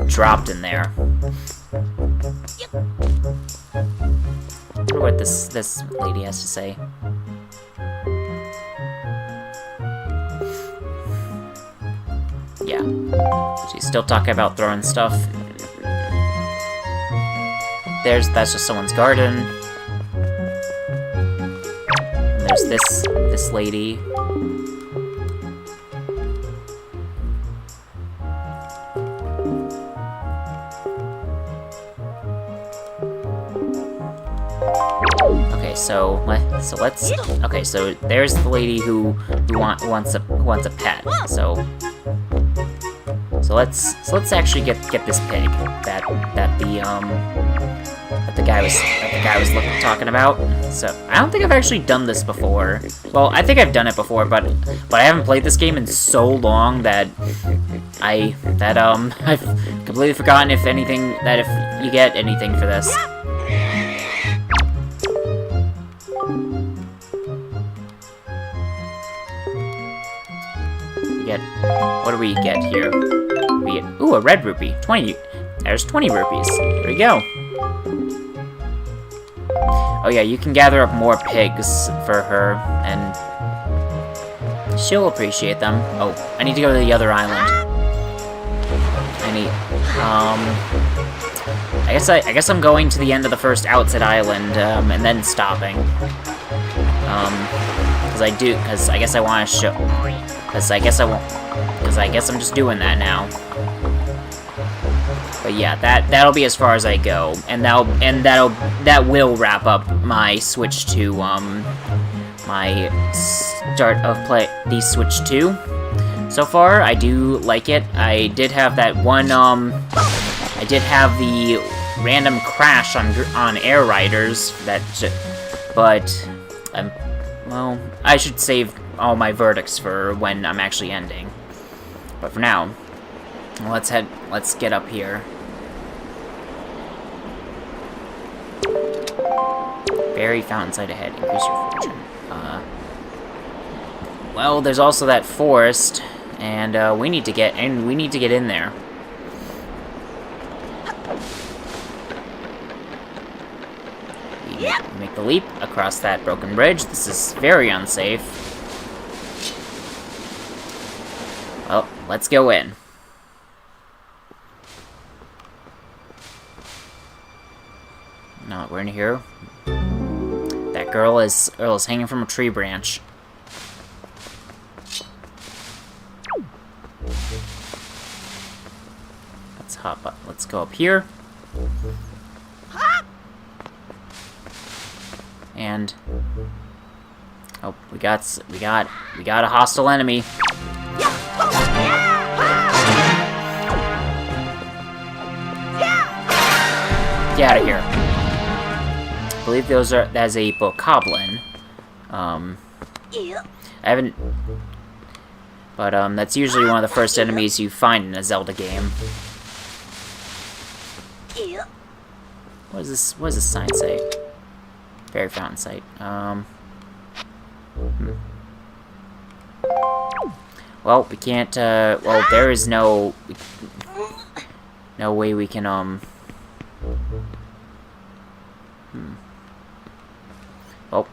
dropped in there. I wonder what this lady has to say. Yeah, she's still talking about throwing stuff. That's just someone's garden. And there's this lady. Okay, so let's. Okay, so there's the lady who wants a pet. So let's actually get this pig that the guy was talking about. So I don't think I've actually done this before. Well, I think I've done it before, but I haven't played this game in so long that I've completely forgotten if you get anything for this. What do we get here? We get, ooh, a red rupee. 20. There's 20 rupees. There we go. Oh yeah, you can gather up more pigs for her, and she'll appreciate them. Oh, I need to go to the other island. I guess I'm going to the end of the first Outset Island, and then stopping. Because I guess I want to show. Because I guess I'm just doing that now. But yeah, that'll be as far as I go, and that will wrap up my switch to my start of the Switch 2. So far, I do like it. I did have that one I did have the random crash on Air Riders but well, I should save all my verdicts for when I'm actually ending. But for now, let's get up here. Berry fountain site ahead, increase your fortune. Well, there's also that forest, and we need to get in there. We make the leap across that broken bridge. This is very unsafe. Well, let's go in. No, we're in here. That girl is hanging from a tree branch. Let's hop up. Let's go up here. And oh, we got a hostile enemy. Get out of here. I believe that's a bokoblin. I haven't, but that's usually one of the first enemies you find in a Zelda game. What does this sign say? Fairy fountain site. Well, we can't. Well, there is no way we can. Oh,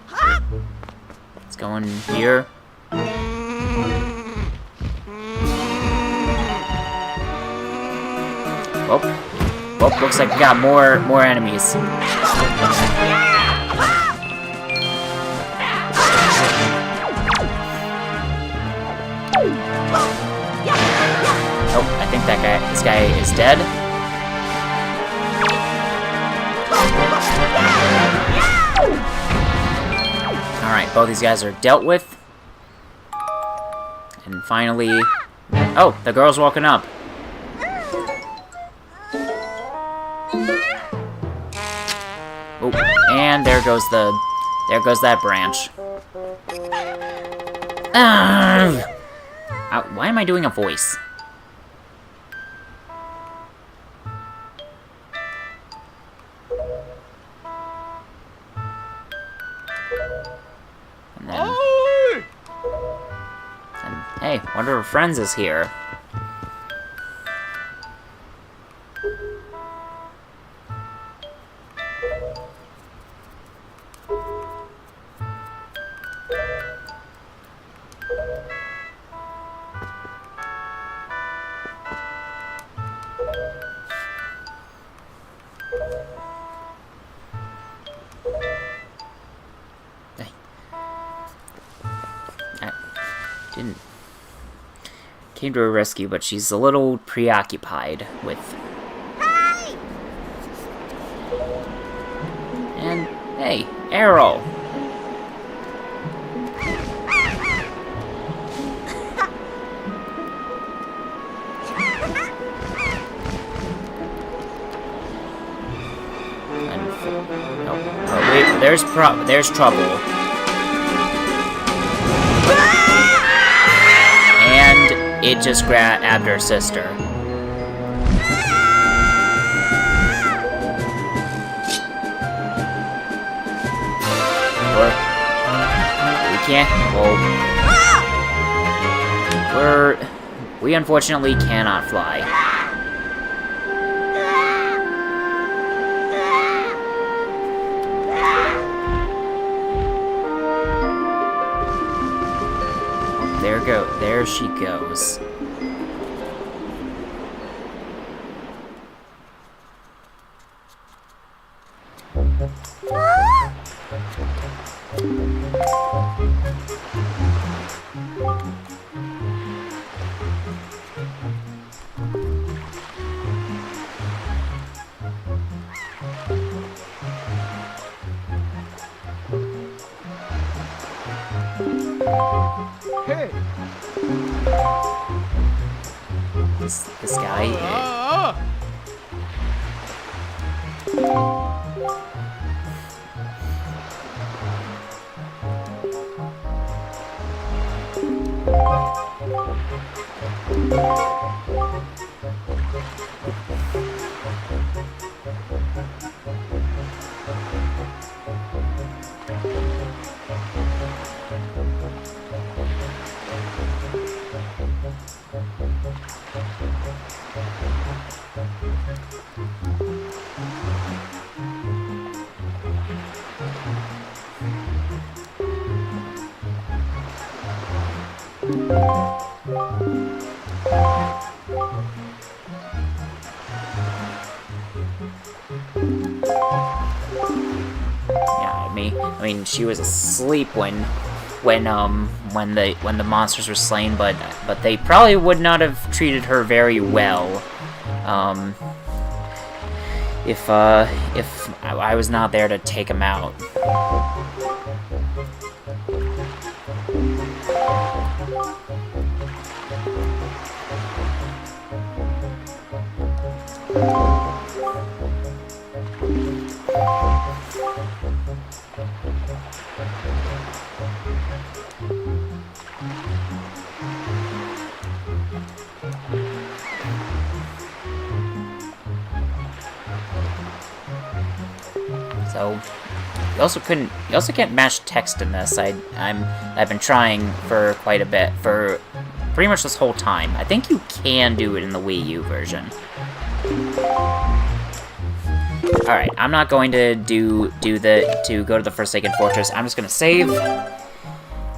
let's go in here. Oh, looks like we got more enemies. Oh, I think this guy is dead. Alright, both these guys are dealt with. And finally... Oh, the girl's walking up. Oh, and there goes that branch. Why am I doing a voice? her friends is here. Came to her rescue, but she's a little preoccupied with... Hi! And, hey, Arrow! Oh, wait, there's trouble. And it just grabbed her sister. We can't. Well, we unfortunately cannot fly. There she goes. Hey! This guy. I mean, she was asleep when the monsters were slain, but they probably would not have treated her very well, if I was not there to take them out. So, you also can't match text in this. I've been trying for quite a bit, for pretty much this whole time. I think you can do it in the Wii U version. Alright, I'm not going to go to the Forsaken Fortress. I'm just gonna save.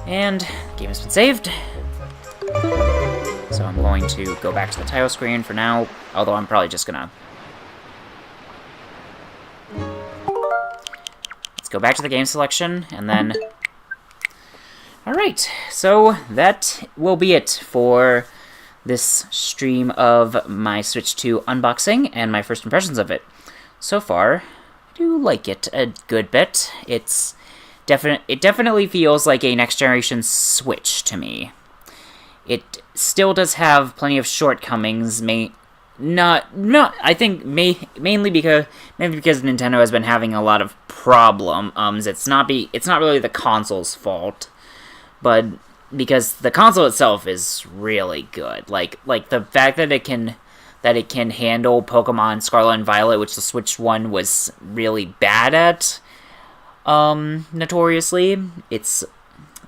And the game has been saved. So I'm going to go back to the title screen for now, although I'm probably just gonna... Let's go back to the game selection, and then... Alright, so that will be it for this stream of my Switch 2 unboxing and my first impressions of it. So far, I do like it a good bit. It definitely feels like a next-generation Switch to me. It still does have plenty of shortcomings, I think mainly because Nintendo has been having a lot of problems. It's not really the console's fault, but because the console itself is really good. Like the fact that it can handle Pokemon Scarlet and Violet, which the Switch 1 was really bad at, notoriously.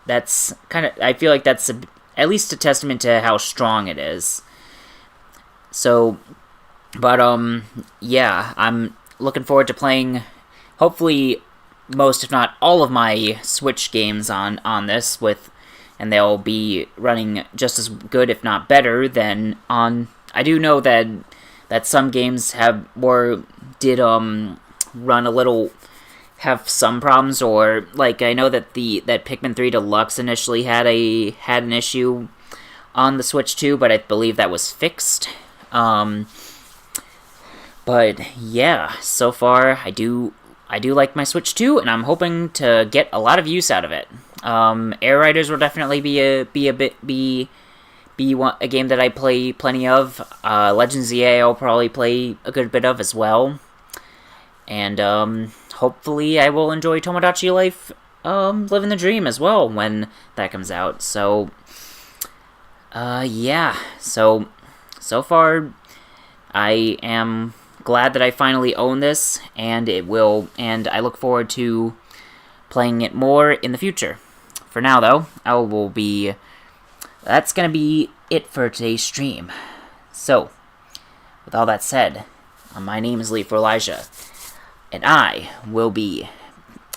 I feel like that's at least a testament to how strong it is. So, but yeah, I'm looking forward to playing, hopefully, most if not all of my Switch games on this and they'll be running just as good, if not better, than on. I do know that some games did run a little, have some problems, or like I know that that Pikmin 3 Deluxe initially had an issue on the Switch too, but I believe that was fixed. But yeah, so far I do like my Switch 2, and I'm hoping to get a lot of use out of it. Air Riders will definitely be a game that I play plenty of. Legends EA I'll probably play a good bit of as well. And hopefully I will enjoy Tomodachi Life, living the dream as well when that comes out. So yeah. So far I am glad that I finally own this, and I look forward to playing it more in the future. For now, though, that's gonna be it for today's stream. So, with all that said, my name is Lee for Elijah, and I will be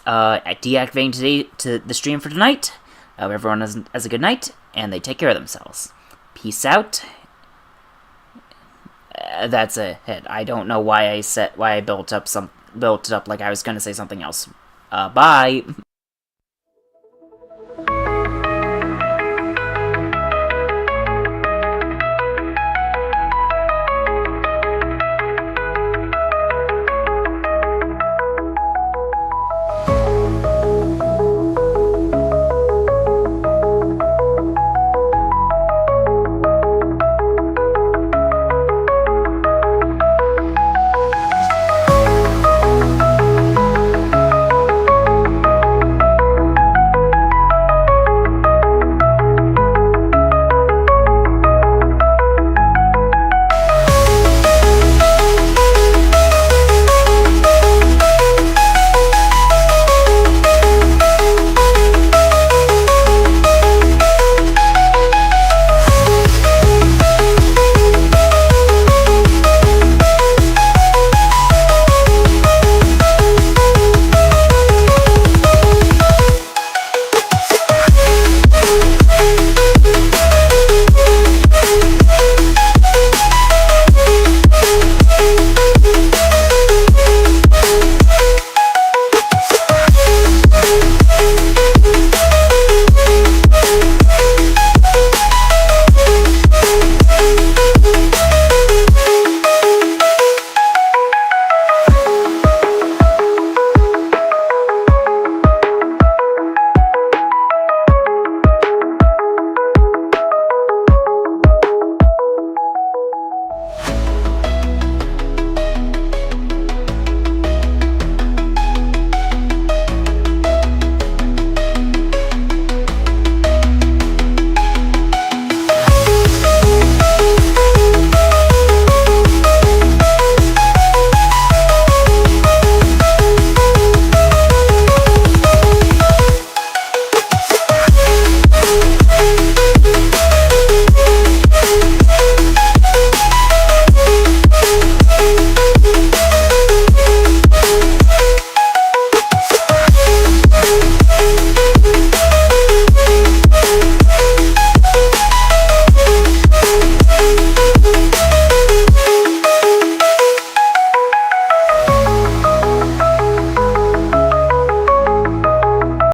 deactivating the stream for tonight. Everyone has a good night, and they take care of themselves. Peace out. That's it. I don't know why I built it up like I was gonna say something else. Bye.